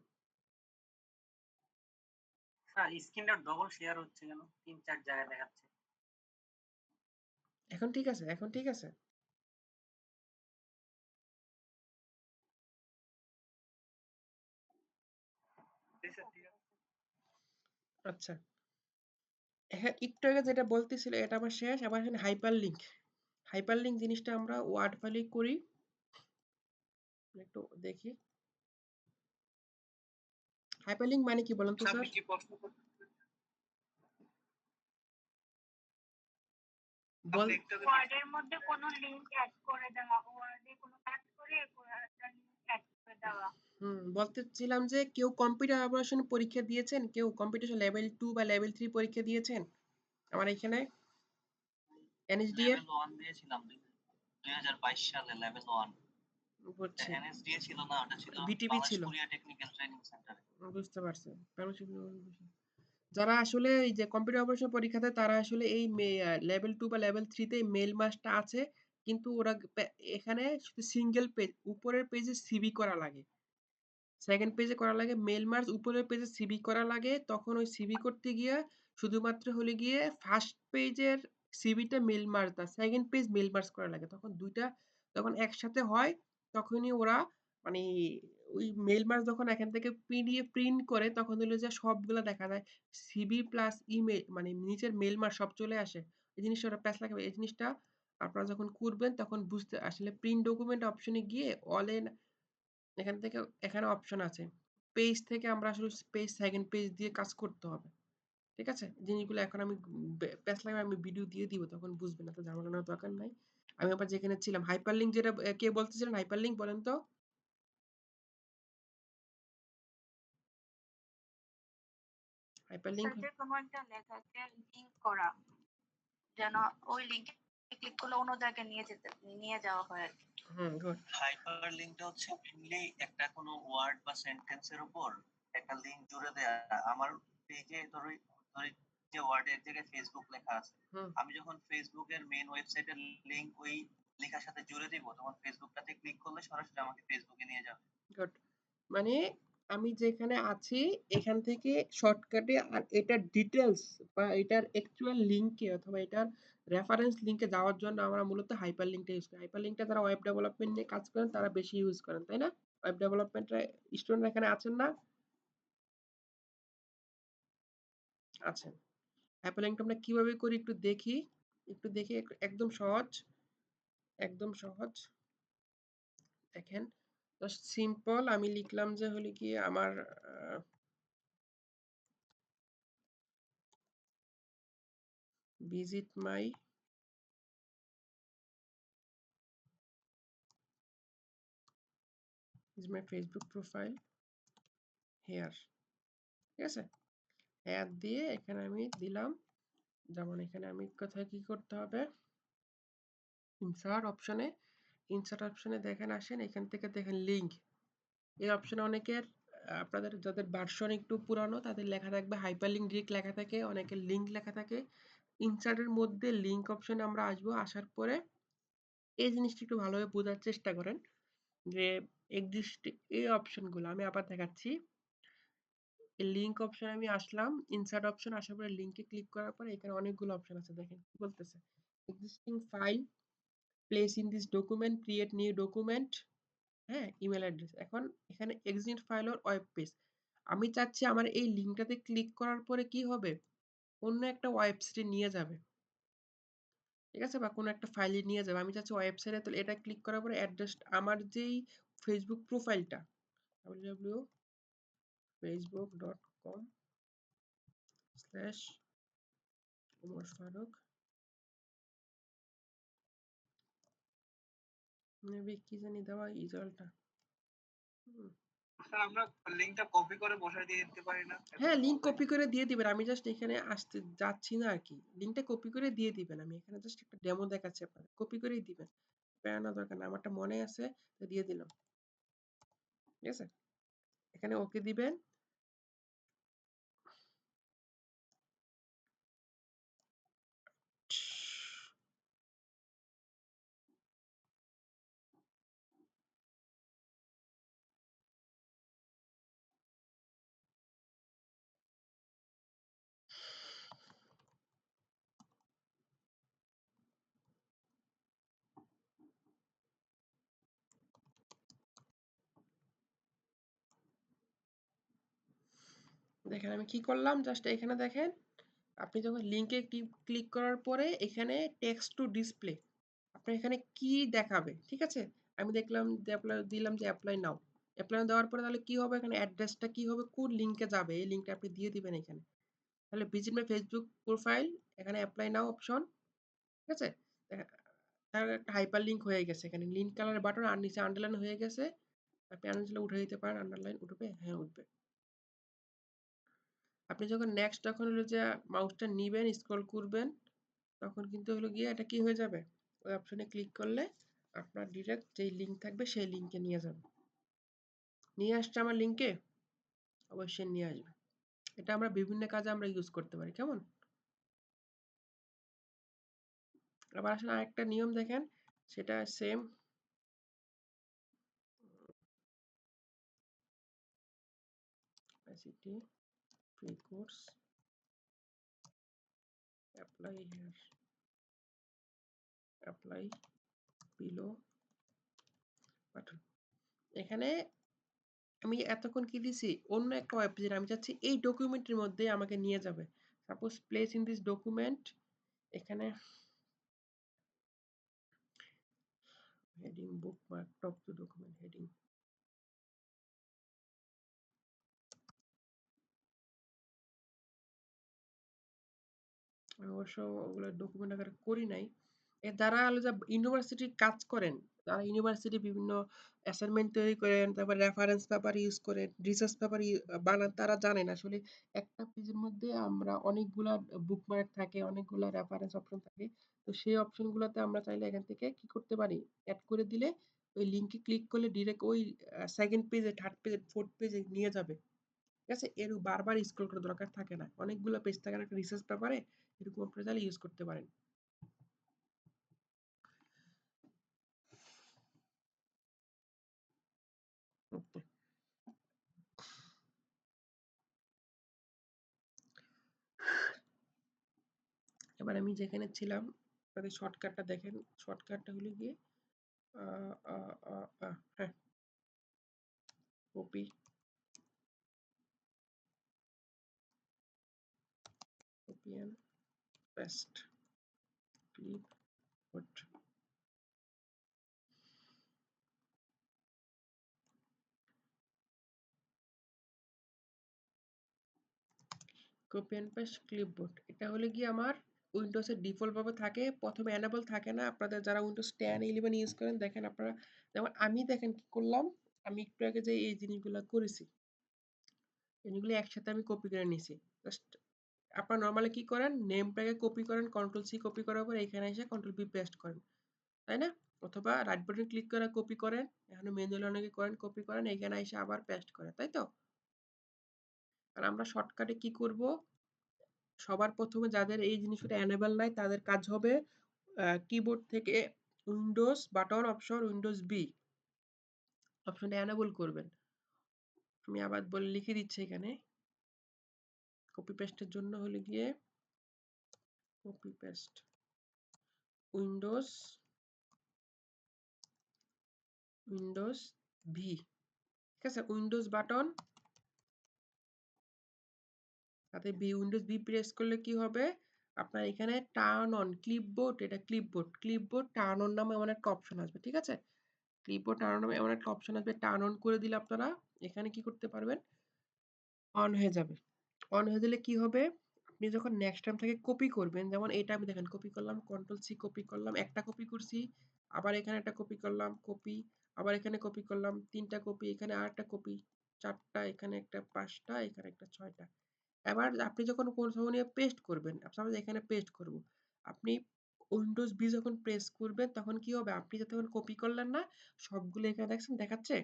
স্যার স্ক্রিনটা ডবল শেয়ার হচ্ছে কেন? 3-4 জায়গায় দেখাচ্ছে।
এখন ঠিক আছে? এখন ঠিক আছে?
জি স্যার ঠিক আছে।
আচ্ছা, হ্যাঁ একটু আগে যেটা বলতেছিল এটা আমার শেষ। আবার এখানে হাইপার লিঙ্ক, হাইপার লিঙ্ক জিনিসটা আমরা ওয়ার্ড ফাইলে করি। একটু দেখি হাইপার লিঙ্ক মানে কি বলেন তো
স্যার
স্যার?
আপনি কি প্রশ্ন করতে
বল,
আপনি একটু আগে
ওয়ার্ডের মধ্যে কোনো লিংক অ্যাড করে দেওয়া, ওয়ার্ডে কোনো কাজ করে একটা লিংক অ্যাড করে দেওয়া।
বলতেছিলাম যে কেউ কম্পিউটার অপারেশন পরীক্ষা দিয়েছেন? কেউ কম্পিউটেশন লেভেল 2 বা লেভেল 3 পরীক্ষা দিয়েছেন? আমার এখানে এনএসডিএফ
লেভেল 1 দিয়েছিলাম 2022 সালে লেভেল 1। এটা
বুঝছি,
এনএসডিএ ছিল না, ওটা ছিল
বিটিবি
বাংলাদেশ
ছিল,
কোরিয়া টেকনিক্যাল ট্রেনিং সেন্টারে।
বুঝতে পারছি। যারা আসলে এই যে কম্পিউটার অপারেশন পরীক্ষা দেয় তারা আসলে এই লেভেল 2 বা লেভেল 3 তে মেল মাসটা আছে, কিন্তু ওরা এখানে শুধু সিঙ্গেল পেজ, উপরের পেজে সিভি করা লাগে, সেকেন্ড পেজে করা লাগে মেল মার্জ, উপরের পেজে সিভি করা লাগে। তখন ওই সিভি করতে গিয়ে শুধুমাত্র হলে গিয়ে ফার্স্ট পেজের সিভিটা মেল মার্জ না, সেকেন্ড পেজ মেল মার্জ করা লাগে। তখন দুইটা যখন একসাথে হয় তখনই ওরা মানে ওই মেল মার্জ যখন এখান থেকে পিডিএফ প্রিন্ট করে তখন হলো যে সবগুলা দেখা যায় সিভি প্লাস ইমেল মানে নিচের মেল মার্জ সব চলে আসে। এই জিনিসটা ওরা প্যাচ লাগাবে। এই জিনিসটা আপনারা যখন করবেন তখন বুঝতে আসলে প্রিন্ট ডকুমেন্ট অপশনে গিয়ে অল ইন এখান থেকে এখানে অপশন আছে। পেজ থেকে আমরা আসলে পেজ সেকেন্ড পেজ দিয়ে কাজ করতে হবে। ঠিক আছে? জিনিসগুলো এখন আমি প্যাচ লাগাবে আমি ভিডিও দিয়ে দিব তখন বুঝবেন এত ঝামেলা নেওয়ার দরকার নাই। আমি আবার যেখানে ছিলাম হাইপারলিংক যেটা কে বলতেছিলেন হাইপারলিংক বলেন তো? হাইপারলিংক
সাইটের কোনো একটা লেখাকে লিংক করা যেন ওই লিংকে ক্লিক করলে অন্য জায়গায় নিয়ে যাওয়া হয় আর কি।
গুড।
হাইপার লিঙ্কটা হচ্ছে মেইনলি একটা কোনো ওয়ার্ড বা সেন্টেন্সের উপর একটা লিংক জুড়ে দেয়া। আমার পেজে ধরি ধরি যে ওয়ার্ডে এক জায়গায় ফেসবুক লেখা আছে,
হুম,
আমি যখন ফেসবুকের মেইন ওয়েবসাইটের লিংক ওই লেখার সাথে জুড়ে দিব তখন ফেসবুকটাতে ক্লিক করলে সরাসরি আমাকে ফেসবুকে নিয়ে যাবে।
গুড। মানে আমি যেখানে আছি এখান থেকে শর্টকাটে আর এটার ডিটেলস বা এটার অ্যাকচুয়াল লিংকে অথবা এটার রেফারেন্স লিংকে যাওয়ার জন্য আমরা মূলত হাইপার লিংকটা ইউজ করি। হাইপার লিংকটা যারা ওয়েব ডেভেলপমেন্ট নিয়ে কাজ করেন তারা বেশি ইউজ করেন, তাই না? ওয়েব ডেভেলপমেন্টের স্টুডেন্ট এখানে আছেন না? আছেন। হাইপার লিংকটা আমরা কিভাবে করি একটু দেখি। একটু দেখি একদম সহজ। একদম সহজ। দেখেন জাস্ট সিম্পল আমি লিখলাম যে হলো কি আমার visit my is my Facebook profile here, ঠিক আছে? here দিয়ে এখানে আমি দিলাম, যেমন এখানে আমি কোথায় কি করতে হবে ইনসার্ট অপশনে দেখেন আসেন এখান থেকে দেখেন লিংক এই অপশনে অনেকের আপনাদের যাদের ভার্সন একটু পুরানো তাদের লেখা থাকবে হাইপার লিংক ডিরেক্ট লেখা থাকে, অনেকের লিংক লেখা থাকে। ইনসার্টের মধ্যে লিংক অপশনে আমরা আসবো, আসার পরে এই জিনিসটা একটু ভালোভাবে বোঝার চেষ্টা করেন যে এই অপশনগুলো আমি আবার দেখাচ্ছি। লিংক অপশন আমি আসলাম, ইনসার্ট অপশন আসার পরে লিংকে ক্লিক করার পরে এখানে অনেকগুলো অপশন আছে, দেখেন কি বলতেছে existing file, place in this document, create new document, হ্যাঁ ইমেল অ্যাড্রেস। এখন এখানে exist file or web page, আমি চাচ্ছি আমার এই লিংকটাতে ক্লিক করার পরে কি হবে অন্য একটা ওয়েবসাইটে নিয়ে যাবে, ঠিক আছে, বা কোনো একটা ফাইলে নিয়ে যাবে। আমি চাচ্ছি ওয়েবসাইটে, তো এটা ক্লিক করার পরে অ্যাড্রেস আমার যেই ফেসবুক প্রোফাইলটা www.facebook.com/Umar Farooq, মেবি কি জানি দেওয়া ইউজারটা।
স্যার আমরা লিংকটা কপি করে বসায় দিয়ে দিতে পারি না?
হ্যাঁ লিংক কপি করে দিয়ে দিবেন, আমি জাস্ট এখানে আসতে যাচ্ছি না আর কি, লিংকটা কপি করে দিয়ে দিবেন, আমি এখানে জাস্ট একটা ডেমো দেখাচ্ছি আপনাদের, কপি করেই দিবেন, প্যারানো দরকার না, আমারটা মনে আছে তো দিয়ে দিলাম, ঠিক আছে? এখানে ওকে দিবেন। দেখেন আমি কি করলাম, জাস্ট এখানে দেখেন আপনি যখন লিংকে ক্লিক করার পরে এখানে টেক্সট টু ডিসপ্লে আপনার এখানে কি দেখাবে, ঠিক আছে? আমি দেখলাম যে দিলাম যে অ্যাপ্লাই নাও, অ্যাপ্লাই দেওয়ার পরে তাহলে কি হবে এখানে অ্যাড্রেসটা কি হবে, কোন লিংকে যাবে এই লিংকটা আপনি দিয়ে দিবেন এখানে, তাহলে ভিজিট মাই ফেসবুক প্রোফাইল, এখানে অ্যাপ্লাই নাও অপশন, ঠিক আছে? তার একটা হাইপার লিংক হয়ে গেছে, এখানে লিংক কালারের বাটন আর নিচে আন্ডারলাইন হয়ে গেছে, আপনি আন্ডারলাইন উঠে দিতে পারেন, আন্ডারলাইন উঠবে, হ্যাঁ উঠবে। আপনি যখন নেক্সট যখন হলো যে মাউসটা নিবেন স্ক্রল করবেন তখন কিন্তু হলো গিয়ে এটা কি হয়ে যাবে, ওই অপশনে ক্লিক করলে আপনার ডিরেক্ট যেই লিংক থাকবে সেই লিংকে নিয়ে যাবে। নিয়ে আসছে আমার লিংকে, অবশ্যই নিয়ে আসবে। এটা আমরা বিভিন্ন কাজে আমরা ইউজ করতে পারি, কেমন? আবার আসলে আরেকটা নিয়ম দেখেন, সেটা same capacity free course apply here, apply below button। এখানে আমি এতক্ষণ কি দিছি, অন্য একটা ওয়েব পেজে আমি চাচ্ছি এই ডকুমেন্টের মধ্যে আমাকে নিয়ে যাবে। Suppose place in this document, এখানে heading bookmark top to document heading, আমি অবশ্য ওগুলো ডকুমেন্ট আকারে করি নাই। এর দ্বারা হলো যে ইউনিভার্সিটি কাজ করেন, তারা ইউনিভার্সিটি বিভিন্ন অ্যাসাইনমেন্ট তৈরি করেন, তারপর রেফারেন্স পেপার ইউজ করেন, রিসার্চ পেপার বানান, তারা জানেন আসলে একটা পেজের মধ্যে আমরা অনেকগুলা বুকমার্ক থাকে, অনেকগুলা রেফারেন্স অপশন থাকে। তো সেই অপশনগুলোতে আমরা চাইলে এখান থেকে কি করতে পারি, অ্যাড করে দিলে ওই লিঙ্কে ক্লিক করলে ডিরেক্ট ওই সেকেন্ড পেজে, থার্ড পেজে, ফোর্থ পেজে নিয়ে যাবে। ঠিক আছে, এর বারবার স্ক্রল করার দরকার থাকে না, অনেকগুলো পেজ থাকে না একটা রিসার্চ পেপারে, এরকম আপনারা চাইলে ইউজ করতে পারেন। ওকে, এবার আমি যেখানে ছিলাম তাদের শর্টকাটটা দেখেন, শর্টকাটটা হলো গিয়ে হ্যাঁ, copy copy and paste clipboard. Copy and paste clipboard, এটা হলো গিয়ে আমার উইন্ডোজের ডিফল্ট ভাবে থাকে, প্রথমে এনেবল থাকে না। আপনাদের যারা উইন্ডোজ 10 11 ইউজ করেন দেখেন আপনারা, যেমন আমি দেখেন কি করলাম, আমি একটু আগে যে এই জিনিসগুলো করেছি, জিনিসগুলো একসাথে আমি কপি করে নিছি। জাস্ট আপনারা নরমালি কি করেন, নেমটাকে কপি করেন, কন্ট্রোল সি কপি করার পর এখানে এসে কন্ট্রোল ভি পেস্ট করেন, তাই না? অথবা রাইট বাটন ক্লিক করে কপি করেন, এখানে ম্যানুয়ালি অনেকে করেন, কপি করেন, এখানে এসে আবার পেস্ট করেন, তাই তো? আর আমরা শর্টকাটে কি করব, সবার প্রথমে যাদের এই জিনিসটা এনেবল নাই তাদের কাজ হবে কিবোর্ড থেকে Windows button option, Windows B অপশনটা এনেবল করবেন। আমি আবার বলে লিখে দিচ্ছি এখানে, কপি পেস্টের জন্য হলে গিয়ে copy paste Windows, Windows V, ঠিক আছে, উইন্ডোজ বাটন সাথে বি, উইন্ডোজ বি প্রেস করলে কি হবে, আপনার এখানে টার্ন অন ক্লিপবোর্ড, এটা ক্লিপবোর্ড, ক্লিপবোর্ড টার্ন অন নামে এমন একটা অপশন আসবে, ঠিক আছে? ক্লিপবোর্ড টার্ন অন নামে এমন একটা অপশন আসবে, টার্ন অন করে দিলে আপনারা এখানে কি করতে পারবেন, অন হয়ে যাবে। অন হয়ে গেলে কি হবে, আপনি যখন নেক্সট টাইম থেকে কপি করবেন, যেমন এটা আমি দেখেন কপি করলাম, কন্ট্রোল সি কপি করলাম, একটা কপি করছি, আবার এখানে একটা কপি করলাম, কপি, আবার এখানে কপি করলাম, তিনটা কপি, এখানে আরেকটা কপি, চারটা, এখানে একটা, পাঁচটা, এখানে একটা, ছয়টা। এবার আপনি যখন কোথাও নিয়ে পেস্ট করবেন, সাপোজ এখানে পেস্ট করব, আপনি উইন্ডোজ বি যখন প্রেস করবেন তখন কি হবে, আপনি যখন কপি করলেন না সবগুলো এখানে দেখছেন দেখাচ্ছে,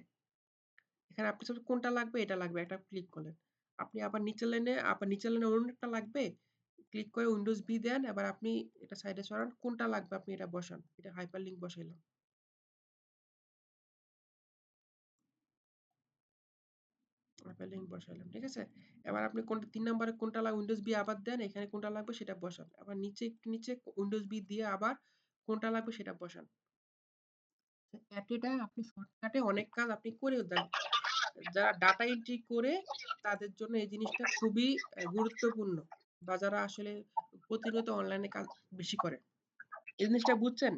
এখানে আপনি সব কোনটা লাগবে, এটা লাগবে, একটা ক্লিক করলেন, আপনি আবার নিচের লাইনে অন্য একটা লাগবে, ক্লিক করে উইন্ডোজ বি দেন, এবার আপনি এটা সাইডে সরান, কোনটা লাগবে আপনি এটা বসান, এটা হাইপারলিংক বসাইলাম, হাইপারলিংক বসাইলাম, ঠিক আছে? এবার আপনি কোনটা 3 নম্বরে কোনটা লাগবে উইন্ডোজ বি আবার দেন, এখানে কোনটা লাগবে সেটা বসান, আবার নিচে একটু নিচে উইন্ডোজ বি দিয়ে আবার কোনটা লাগবে সেটা বসান। এটা আপনি শর্টকাটে অনেক কাজ আপনি করেও দেন। যারা ডাটা এন্ট্রি করে তাদের জন্য এই জিনিসটা খুবই গুরুত্বপূর্ণ, বা যারা আসলে প্রতিনিয়ত অনলাইনে কাজ বেশি করে, এই জিনিসটা বুঝছেন?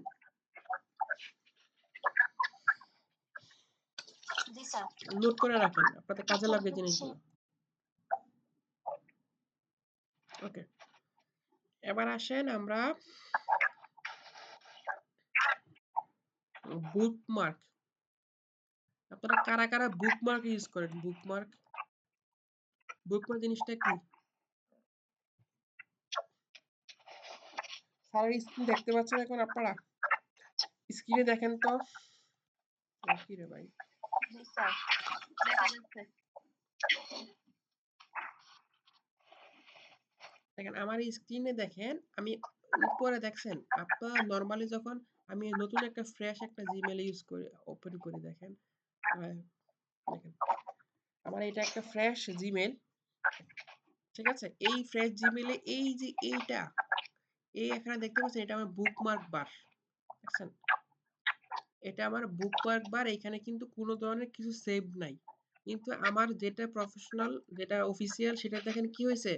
জি স্যার।
নোট করে রাখেন, আপনাদের কাজে লাগবে এই জিনিসগুলো। ওকে, এবার আসেন আমরা বুকমার্ক, আপনারা কারা কারা বুকমার্ক ইউজ করেন, বুকমার্ক, বুকমার্ক জিনিসটা কি? স্যারের স্ক্রিন দেখতে পাচ্ছেন এখন আপনারা? স্ক্রিনে দেখেন তো, কি রে ভাই,
জি স্যার, দেখা যাচ্ছে।
দেখেন আমার স্ক্রিনে দেখেন, আমি উপরে দেখছেন, আপনারা নরমালি যখন আমি নতুন একটা ফ্রেশ একটা জিমেল ইউজ করি, ওপেন করি, দেখেন দেখেন আমার এটা একটা ফ্রেশ জিমেল, ঠিক আছে? এই ফ্রেশ জিমেলে এই যে এই এখানে দেখতে পাচ্ছেন এটা আমার বুকমার্ক বার, দেখছেন? এটা আমার বুকমার্ক বার, এখানে কিন্তু কোনো ধরনের কিছু সেভ নাই। কিন্তু আমার যেটা প্রফেশনাল, যেটা অফিসিয়াল, সেটা দেখেন কি হয়েছে,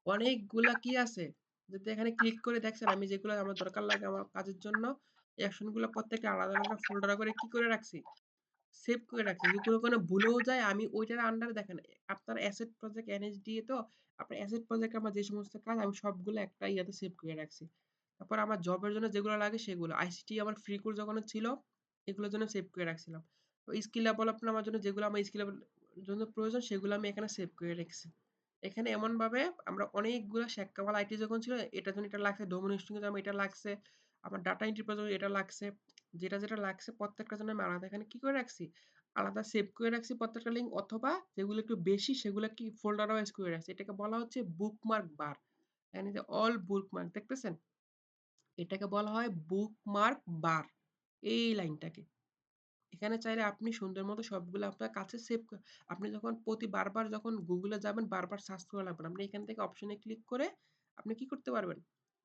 অনেকগুলা কি আছে, যদি এখানে ক্লিক করে দেখছেন আমি যেগুলো আমার দরকার লাগে আমার কাজের জন্য, অ্যাকশন গুলো প্রত্যেকটা আলাদা আলাদা ফোল্ডার করে কি করে রাখছি, সেভ করে রাখছি। যদি কোনো ভুলেও যায় আমি ওইটার আন্ডারে দেখেন আপনার অ্যাসেট প্রজেক্ট এনএসডি তো আপনার অ্যাসেট প্রজেক্ট আমার যে সমস্ত কাজ আমি সবগুলো একটা ইয়াতে সেভ করে রাখছি। তারপর আমার জবের জন্য যেগুলো লাগে সেগুলো আইসিটি আমার ফ্রি কোর্স যখন ছিল এগুলোর জন্য সেভ করে রাখছিলাম। তো স্কিল ডেভেলপমেন্ট আমার জন্য যেগুলো আমার স্কিল জন্য প্রয়োজন সেগুলো আমি এখানে সেভ করে রেখেছি। এখানে এমন ভাবে আমরা অনেকগুলো শেখাওয়াল আইটি যখন ছিল এটার জন্য এটা লাগছে, ডোমেন হোস্টিং এর জন্য এটা লাগছে, আমার ডাটা এন্ট্রি জন্য এটা লাগছে, যেটা যেটা লাগছে প্রত্যেকটার জন্য আমি আলাদা এখানে কি করে রাখছি, আলাদা সেভ করে রাখছি প্রত্যেকটা লিঙ্ক, অথবা যেগুলো একটু বেশি সেগুলো কি ফোল্ডার ওয়াইজ করে রাখছি। এটাকে বলা হচ্ছে বুকমার্ক বার। এখানে যে অল বুকমার্ক দেখতেছেন, এটাকে বলা হয় বুকমার্ক বার, এই লাইনটাকে। এখানে চাইলে আপনি সুন্দর মতো সবগুলো আপনার কাছে সেভ, আপনি যখন বারবার যখন গুগলে যাবেন বারবার সার্চ করা লাগবে না, আপনি এখান থেকে অপশনে ক্লিক করে আপনি কি করতে পারবেন,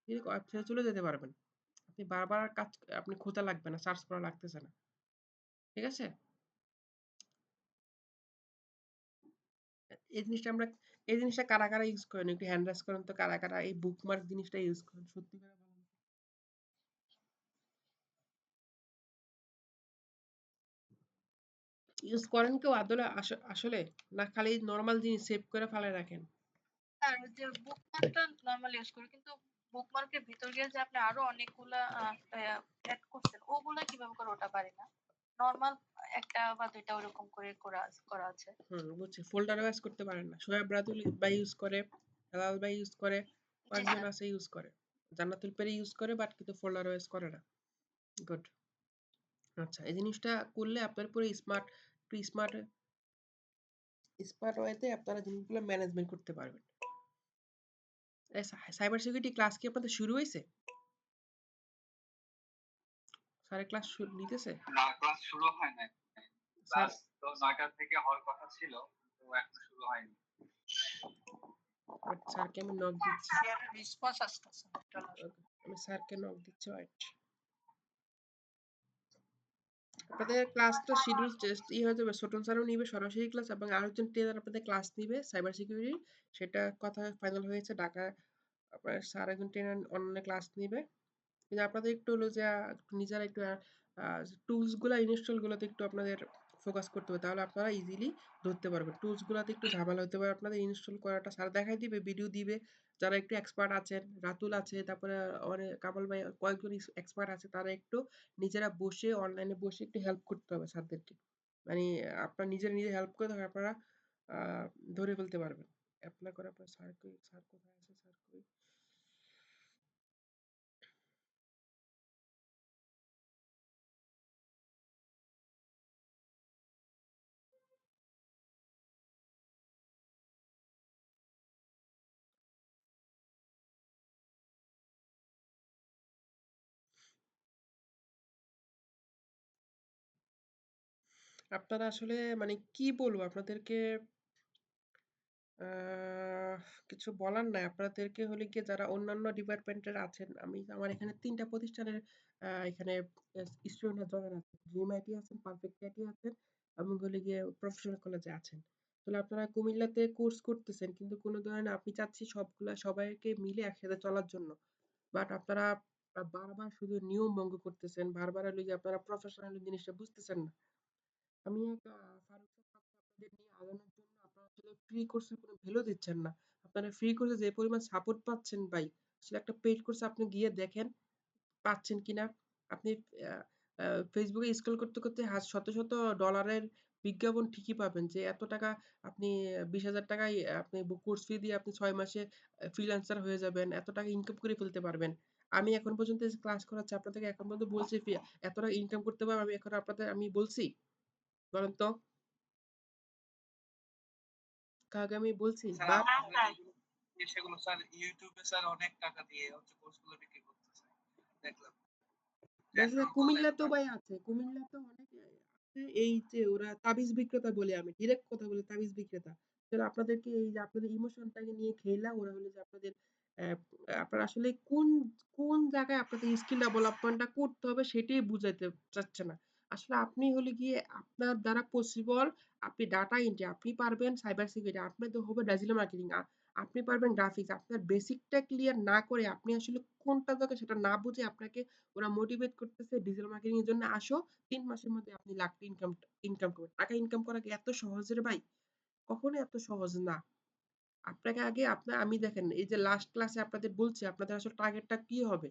ওয়েবসাইটে চলে যেতে পারবেন। আপনি বারবার আর কাজ, আপনি খোঁজা লাগবে না, সার্চ করা লাগতেছে না। ঠিক আছে? এই জিনিসটা আমরা, এই জিনিসটা কারা কারা ইউজ করেন একটু হ্যান্ড রাইজ করেন তো, কারা কারা এই বুকমার্ক জিনিসটা ইউজ করেন সত্যি করে বলেন। ইউজ করেন কেউ আদলে আসলে, না খালি নরমাল জিনিস সেভ করে ফেলে রাখেন?
আর ওই যে বুকমার্কটা নরমালি ইউজ করি, কিন্তু বুকমার্কের ভিতর গিয়ে যে আপনি আরো অনেকগুলা অ্যাড করছেন ওগুলা কিভাবে করে ওটা পারি না। নরমাল একটা বা দুইটা ওরকম করে করা আছে।
বুঝছি, ফোল্ডার ওয়াইজ করতে পারেন না। সোহেব রাতুল ভাই ইউজ করে, হেলাল ভাই ইউজ করে,
জি
কয়েকজন
স্যার।
আছে ইউজ করে, জান্নাতুল পেরি ইউজ করে, বাট কিন্তু ফোল্ডার ওয়াইজ করে না। গুড। আচ্ছা, এই জিনিসটা করলে আপনার পুরো স্মার্ট, স্মার্ট স্মার্ট ওয়েতে আপনারা জিনিসগুলো ম্যানেজমেন্ট করতে পারবেন। সাইবার সিকিউরিটি ক্লাস কি আপনাদের শুরু হয়েছে? স্যারের ক্লাস নিতেছে?
না, ক্লাস শুরু হয় নাই।
স্যার,
ক্লাস তো ৯টা থেকে হওয়ার কথা ছিল, তো এখনো শুরু হয়নি।
স্যারকে আমি নক দিচ্ছি।
স্যারের রেসপন্স আসতেছে না।
Okay, আমি স্যারকে নক দিচ্ছি, ওয়েট। আপনাদের ক্লাসটা শিডিউল টেস্ট হয়ে যাবে, ছোটন স্যারও নিবে সরাসরি ক্লাস, এবং আরেকজন ট্রেনার আপনাদের ক্লাস নিবে সাইবার সিকিউরিটি, সেটা কথা ফাইনাল হয়েছে। ঢাকা আপনার স্যার একজন ট্রেনার অনলাইনে ক্লাস নিবে। কিন্তু আপনাদের একটু হলো যে নিজেরা একটু টুলস গুলা ইনস্টল গুলোতে একটু আপনাদের ফোকাস করতে হবে, তাহলে আপনারা ইজিলি ধরতে পারবেন। টুলস গুলাতে একটু ঝামেলা হতে পারে আপনাদের ইনস্টল করাটা, স্যার দেখাই দিবে, ভিডিও দিবে। যারা একটু এক্সপার্ট আছেন, রাতুল আছে, তারপরে অনেক কামাল ভাই, কয়েকজন এক্সপার্ট আছে, তারা একটু নিজেরা বসে অনলাইনে বসে একটু হেল্প করতে হবে স্যারদেরকে। মানে আপনার নিজেরা নিজে হেল্প করে তখন আপনারা আহ, ধরে ফেলতে পারবেন। অ্যাপ্লাই করার পর স্যার কই, স্যার কোথায় আছে, স্যার কই? আপনারা আসলে মানে কি বলবো আপনাদেরকে, আহ, কিছু বলার নাই। আপনাদেরকে হলে গিয়ে যারা অন্যান্য ডিপার্টমেন্টের আছেন, আমি আমার এখানে 3টা প্রতিষ্ঠানের এখানে স্টুডেন্টরা জয়েন আছে, ড্রিম আইটি আছেন, পারফেক্ট আইটি আছেন, এবং হলে গিয়ে প্রফেশনাল কলেজে আছেন। তাহলে আপনারা কুমিল্লাতে কোর্স করতেছেন, কিন্তু কোনো ধরনের আপনি চাচ্ছি সবগুলা সবাইকে মিলে একসাথে চলার জন্য, বাট আপনারা বারবার শুধু নিয়ম ভঙ্গ করতেছেন, বারবার হলে গিয়ে আপনারা প্রফেশনাল জিনিসটা বুঝতেছেন না। আমি এক ফারুক স্যার ভাবছি আপনাদের নিয়ে আগানোর জন্য, আপনারা আসলে ফ্রি কোর্সের কোনো ভ্যালু দিচ্ছেন না। আপনারা ফ্রি কোর্সে যে পরিমাণ সাপোর্ট পাচ্ছেন ভাই, আসলে একটা পেইড কোর্সে আপনি গিয়ে দেখেন পাচ্ছেন কিনা। আপনি ফেসবুকে স্ক্রল করতে করতে শত শত ডলারের বিজ্ঞাপন ঠিকই পাবেন যে এত টাকা আপনি 20,000 টাকায় আপনি কোর্স ফি দিয়ে আপনি 6 মাসে ফ্রিল্যান্সার হয়ে যাবেন, এত টাকা ইনকাম করে ফেলতে পারবেন। আমি এখন পর্যন্ত ক্লাস করাচ্ছি আপনাদেরকে, এখন পর্যন্ত বলছি এত টাকা ইনকাম করতে পারবেন, আমি এখন আপনাদের আমি বলছি? বলেন তো, কাকে আমি বলছি?
স্যার
বা
আমাদের সেগুলো স্যার ইউটিউবে স্যার অনেক টাকা দিয়ে হচ্ছে কোর্সগুলো বিক্রি করতেছে, দেখলাম।
কুমিল্লা তো ভাই আছে, কুমিল্লা তো অনেক আছে, এই যে ওরা তাবিজ বিক্রেতা বলে, আমি ডিরেক্ট কথা বলি, তাবিজ বিক্রেতা। তাহলে আপনাদেরকে এই যে আপনাদের ইমোশনটাকে নিয়ে খেলা, ওরা হলো যে আপনাদের অ্যা আপনার আসলে কোন জায়গায় আপনাদের স্কিল ডেভেলপমেন্টটা করতে হবে সেটাই বুঝাইতে চাচ্ছে না। আসলে আপনি হলে গিয়ে আপনার দ্বারা পসিবল আপনি ডাটা এন্ট্রি, আপনি পারবেন সাইবার সিকিউরিটি, আপনাদের হবে ডিজিটাল মার্কেটিং, আপনি পারবেন গ্রাফিক্স। আপনার বেসিকটা ক্লিয়ার না করে আপনি আসলে কোনটা দরকার সেটা না বুঝে আপনাকে ওরা মোটিভেট করতেছে ডিজিটাল মার্কেটিং এর জন্য আসো। ৩ মাসের মধ্যে আপনি লাখ ইনকাম করবেন। টাকা ইনকাম করা কি এত সহজ রে ভাই? কখনোই এত সহজ না। আপনাকে আগে আমি দেখেন এই যে লাস্ট ক্লাসে আপনাদের বলছি আপনাদের আসলে টার্গেটটা কি হবে?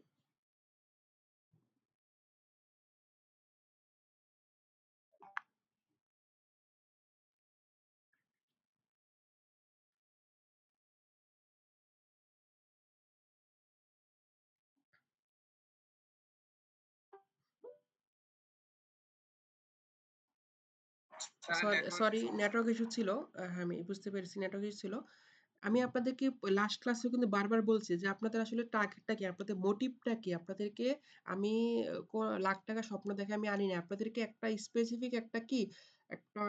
স্যার নেটওয়ার্ক
সরি
ইস্যু হচ্ছে।
নেটওয়ার্ক ইস্যু ছিল। হ্যাঁ, আমি বুঝতে পেরেছি নেটওয়ার্ক ইস্যু ছিল। আমি আপনাদেরকে লাস্ট ক্লাসেও কিন্তু বারবার বলছি যে আপনাদের আসলে টার্গেটটা কি? আপনাদের মোটিভটা কি? আপনাদেরকে আমি লাখ টাকা স্বপ্ন দেখে আমি আনি নাই। আপনাদেরকে একটা স্পেসিফিক একটা কি একটা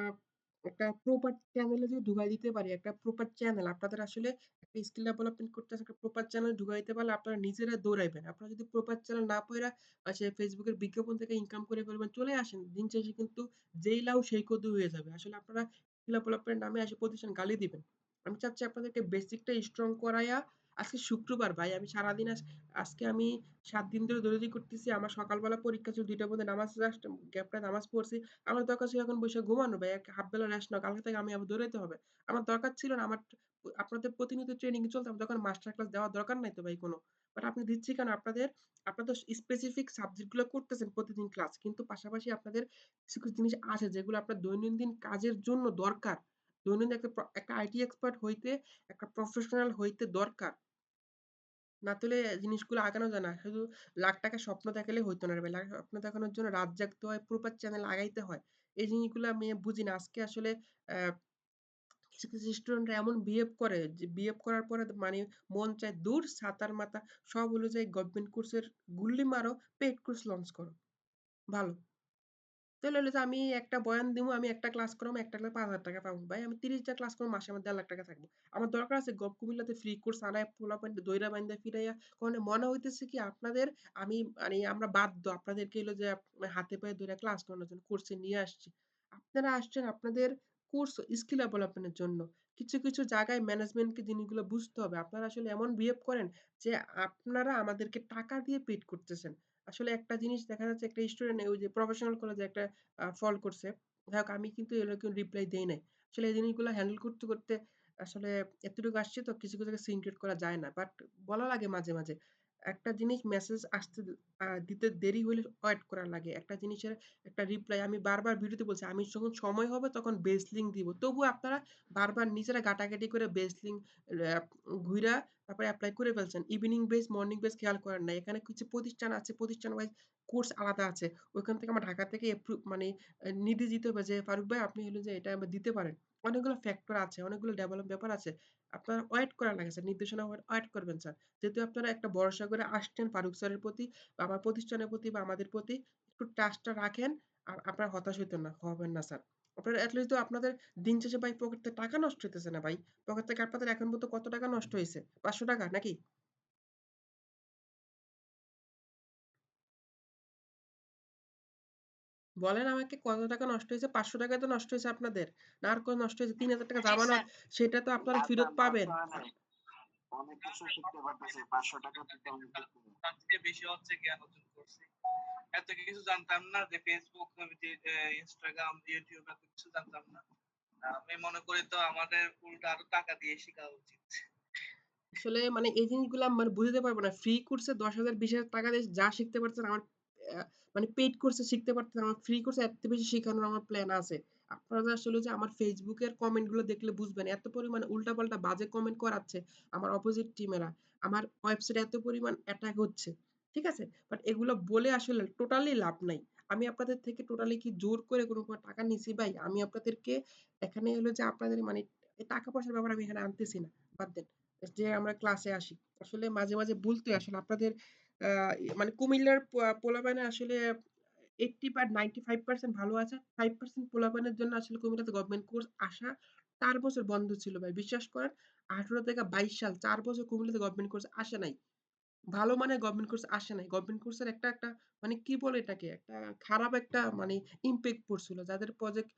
একটা প্রপার চ্যানেলে যদি ঢুকাই দিতে পারি, একটা প্রপার চ্যানেল আপনাদের আসলে একটা স্কিল ডেভেলপমেন্ট করতেছে একটা প্রপার চ্যানেল ঢুকাই দিতে পারলে আপনারা নিজেরা দৌড়াইবেন। আপনারা যদি প্রপার চ্যানেল না পইড়া সে Facebook এর বিজ্ঞাপন থেকে ইনকাম করে ফেলবেন, চলে আসেন। দিন শেষে কিন্তু যেই লাউ সেই কদু হয়ে যাবে। আসলে আপনারা স্কিল ডেভেলপমেন্ট নামে এসে প্রতিষ্ঠান গালি দিবেন। আমি চাচ্ছি আপনাদেরকে বেসিকটা স্ট্রং করাইয়া আজকে শুক্রবার ভাই আমি সারাদিন আজকে আমি ৭ দিন ধরে দৌড়াদৌড়ি করতেছি। আমার সকালবেলা পরীক্ষা ছিল ২ টার মধ্যে নামাজ জাস্ট গ্যাপটা নামাজ পড়ছি। আমার দরকার ছিল এখন বইসা ঘুমানো ভাই। হাফ বেলা রেস্ট নাও। কালকে থেকে আমি আবার দৌড়াইতে হবে। আমার দরকার ছিল না আপনাদের প্রতিনিয়ত ট্রেনিং এ চলতাম তখন মাস্টার ক্লাস দেওয়ার দরকার নাই তো ভাই কোনো। বাট আপনি দিচ্ছি কেন? আপনাদের স্পেসিফিক সাবজেক্ট গুলো করতেছেন প্রতিদিন ক্লাস। কিন্তু পাশাপাশি আপনাদের কিছু, কিছু জিনিস আছে যেগুলো আপনার দৈনন্দিন কাজের জন্য দরকার। দৈনন্দিন একটা আইটি এক্সপার্ট হইতে একটা প্রফেশনাল হইতে দরকার। না তুলে জিনিসগুলো আগানো যায় না। শুধু লাখ টাকা স্বপ্ন দেখালে হইতো না রে ভাই। স্বপ্ন দেখানোর জন্য রাত জাগতে হয়, প্রপার চ্যানেল আগাইতে হয়। এই জিনিসগুলো আমি বুঝি না। আজকে আসলে কিছু, কিছু স্টুডেন্টরা এমন বিহেভ করে যে বিহেভ করার পরে মানে মন চায় দূর ছাতার মাথা সব হলো যে গভর্নমেন্ট কোর্সের গুল্লি মারো, পেইড কোর্স লঞ্চ করো। ভালো। তাইলে হইলো যে আমি একটা বয়ান দিমু, আমি একটা ক্লাস করামু, একটা ক্লাসে ৳৫,০০০ পাবো। ভাই আমি ৩০ টা ক্লাস করবো, মাসে আমার ৳১.৫ লাখ থাকবো। আমার দরকার আছে কুমিল্লাতে ফ্রি কোর্স আনায় পোলাপানরে দইরা বাইন্দা ফিরাইয়া কারণ মনে হইতেছে কি আপনাদের আমি মানে আমরা বাধ্য আপনাদেরকে হইলো যে হাতে পায়ে ধইরা ক্লাস করানোর জন্য কোর্সে নিয়ে আসছি। আপনারা আসছেন আপনাদের কোর্স স্কিল ডেভেলপমেন্ট এর জন্য। কিছু, কিছু জায়গায় ম্যানেজমেন্টকে জিনিসগুলো বুঝতে হবে। আপনারা আসলে এমন বিহেভ করেন যে আপনারা আমাদেরকে টাকা দিয়ে পেইড করতেছেন। আসলে একটা জিনিস দেখা যাচ্ছে একটা স্টুডেন্ট ওই যে প্রফেশনাল কলেজে একটা ফল করছে। যাই হোক আমি কিন্তু এগুলোকে রিপ্লাই দেই নাই। আসলে এই জিনিসগুলো হ্যান্ডেল করতে, করতে আসলে এতটুকু আসছে তো কিছু, কিছু জায়গায় সিনক্রেট করা যায় না। বাট বলা লাগে মাঝে, মাঝে। একটা জিনিস মেসেজ আসতে দিতে দেরি হইলে ওয়েট করা লাগে। একটা জিনিসের একটা রিপ্লাই আমি বারবার ভিডিওতে বলছি, আমি যখন সময় হবে তখন বেস্ট লিঙ্ক দিব। তবুও আপনারা বারবার নিজেরা ঘাটাঘাটি করে বেস্ট লিঙ্ক অ্যা ঘুইরা তারপরে এপ্লাই করে ফেলছেন। ইভনিং বেস, মর্নিং বেস খেয়াল করেন নাই। এখানে কিছু প্রতিষ্ঠান আছে, প্রতিষ্ঠান ওয়াইজ কোর্স আলাদা আছে। ওইখান থেকে আমার ঢাকা থেকে মানে নির্দেশ দিতে হবে যে, "ফারুক ভাই আপনি হলো যে এটা দিতে পারেন।" অনেকগুলো ফ্যাক্টর আছে, অনেকগুলো ডেভেলপ ব্যাপার আছে। আপনারা ওয়েট করা লাগে স্যার। নির্দেশনা ওয়েট করবেন স্যার। যেহেতু আপনারা একটা ভরসা করে আসছেন ফারুক স্যারের প্রতি বা আমার প্রতিষ্ঠানের প্রতি বা আমাদের প্রতি একটু ট্রাস্টটা রাখেন। আর আপনারা হতাশ হবেন না স্যার। আপনারা এট লিস্ট তো আপনাদের দিন শেষে ভাই পকেট থেকে টাকা নষ্ট হইতেছে না ভাই। পকেট থেকে আপনাদের এখন পর্যন্ত কত টাকা নষ্ট হইছে? ৳৫০০ নাকি? বলেন আমাকে কত টাকা নষ্ট হয়েছে? ৳৫০০ তো নষ্ট হয়েছে আপনাদের। না আর কত নষ্ট হয়েছে? ৳৩,০০০
জি
জামানত
স্যার।
সেটা তো আপনারা
না
ফেরত
স্যার লস
পাবেন।
হয় নাই। অনেক কিছু শিখতে পারতেছি। ৳৫০০ থেকে অনেক কিছু।
তার থেকে বেশি হচ্ছে জ্ঞান অর্জন করছি। এত কিছু জানতাম না যে ফেসবুক, ইনস্টাগ্রাম, ইউটিউব এত কিছু জানতাম না। আমি মনে করি তো আমাদের উল্টা আরো টাকা দিয়ে শেখা উচিত।
আসলে মানে এই জিনিসগুলা মানে বুঝাতে পারব না। ফ্রি কোর্সে ১০,০০০ ৳২০,০০০ দিয়ে যা শিখতে পারতেছেন আমার মানে পেইড কোর্সে শিখতে পারতেছেন। আমার ফ্রি কোর্সে এর থেকে বেশি শিখানোর আমার প্ল্যান আছে। আপনারা আসলে যে আমার Facebook এর কমেন্ট গুলো দেখলে বুঝবেন। এত পরিমাণে উল্টাপাল্টা বাজে কমেন্ট করাচ্ছে আমার অপোজিট টিমেরা। আমার ওয়েবসাইটে এত পরিমাণ অ্যাটাক হচ্ছে। ঠিক আছে? বাট এগুলো বলে আসলে টোটালি লাভ নাই। আমি আপনাদের থেকে টোটালি কি জোর করে কোনো টাকা নিছি ভাই? আমি আপনাদেরকে এখানে হলো যে আপনাদের মানে টাকা পয়সার ব্যাপার আমি এখানে আনতেছি না। বাদ দেন। যে আমরা ক্লাসে আসি। আসলে মাঝে, মাঝে ভুল তো আসলে আপনাদের আ মানে কুমিল্লার পোলাপাইনে আসলে 80 বা 95% ভালো আছে। 5% পোলাপাইনের জন্য আসলে কুমিল্লাতে গভর্নমেন্ট কোর্স আসা 4 বছর বন্ধ ছিল ভাই, বিশ্বাস করেন। 18 থেকে 22 সাল 4 বছর কুমিল্লাতে গভর্নমেন্ট কোর্স আসে নাই। ভালো মানের গভর্নমেন্ট কোর্স আসে নাই। গভর্নমেন্ট কোর্সের একটা মানে কি বলে এটাকে? একটা খারাপ একটা মানে ইমপ্যাক্ট পড়ছিল। যাদের প্রজেক্ট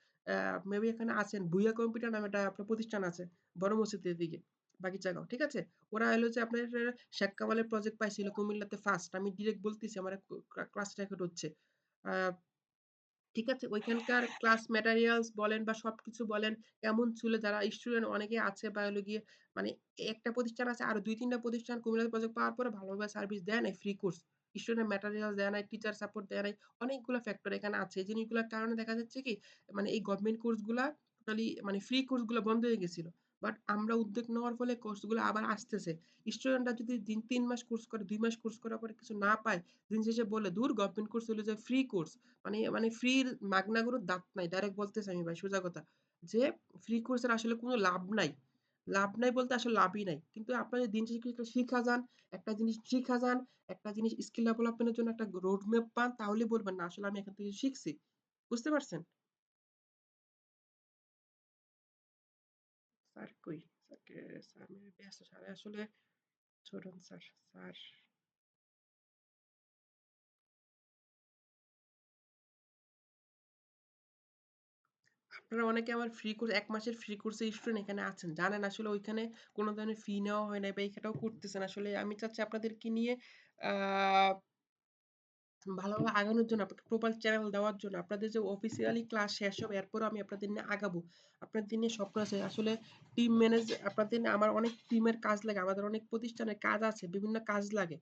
মেবি এখানে আছেন, ভুইয়া কম্পিউটার নামে একটা আপনার প্রতিষ্ঠান আছে বড় মসজিদের দিকে, বাগিচাগাঁও। ঠিক আছে? ওরা হলো যে আপনার শেখ কামালের প্রজেক্ট পাইছিল কুমিল্লাতে ফার্স্ট। আমি ডিরেক্ট বলতেছি, আমার ক্লাস রেকর্ড হচ্ছে। আ ঠিক আছে? ওইখানকার ক্লাস ম্যাটেরিয়ালস বলেন বা সবকিছু বলেন, এমন ছিল যারা স্টুডেন্ট অনেকেই আছে বা হলো গিয়ে মানে একটা প্রতিষ্ঠান আছে, আরো ২-৩ টা প্রতিষ্ঠান কুমিল্লাতে প্রজেক্ট পাওয়ার পরে ভালোভাবে সার্ভিস দেয় নাই, ফ্রি কোর্স। স্টুডেন্ট ম্যাটেরিয়ালস দেয় নাই, টিচার সাপোর্ট দেয় নাই। অনেকগুলা ফ্যাক্টর এখানে আছে। এই জিনিসগুলোর কারণে দেখা যাচ্ছে কি মানে এই গভর্নমেন্ট কোর্সগুলা টোটালি মানে ফ্রি কোর্সগুলো বন্ধ হয়ে গেছিল। বাট আমরা উদ্যোগ নেওয়ার ফলে কোর্সগুলো আবার আসতেছে। স্টুডেন্টরা যদি ৩ মাস কোর্স করে, ২ মাস কোর্স করার পরে কিছু না পায়, দিন শেষে বলে, "ধুর গভর্নমেন্ট কোর্স হলো যে ফ্রি কোর্স।" মানে ফ্রির মাগনা গরুর দাঁত নাই। ডাইরেক্ট বলতেছি আমি ভাই, সোজা কথা। যে ফ্রি কোর্সের আসলে কোনো লাভ নাই। লাভ নাই বলতে আসলে লাভই নাই। কিন্তু আপনার যদি দিন শেষে কিছু শিখা যান, একটা জিনিস শিখা যান, একটা জিনিস স্কিল ডেভেলপমেন্ট এর জন্য একটা রোড ম্যাপ পান, তাহলেই বলবেন না আসলে আমি এখান থেকে শিখছি। বুঝতে পারছেন? স্যার কই? স্যারকে স্যার মেবি ব্যস্ত। স্যার আসলে ছোড়ুন স্যার। স্যার আপনারা অনেকে আমার ফ্রি কোর্স ১ মাসের ফ্রি কোর্সের স্টুডেন্ট এখানে আছেন। জানেন আসলে ওইখানে কোন ধরনের ফি নেওয়া হয় নাই বা এটাও করতেছেন। আসলে আমি চাচ্ছি আপনাদেরকে নিয়ে আ ভালোভাবে আগানোর জন্য, আপনাকে প্রপার চ্যানেল দেওয়ার জন্য। আপনাদের যে অফিসিয়ালি ক্লাস শেষ হবে এরপরেও আমি আপনাদের নিয়ে আগাবো। আপনাদের নিয়ে স্বপ্ন আছে। আসলে টিম ম্যানেজ আপনাদের নিয়ে আমার অনেক টিমের কাজ লাগে। আমাদের অনেক প্রতিষ্ঠানের কাজ আছে, বিভিন্ন কাজ লাগে।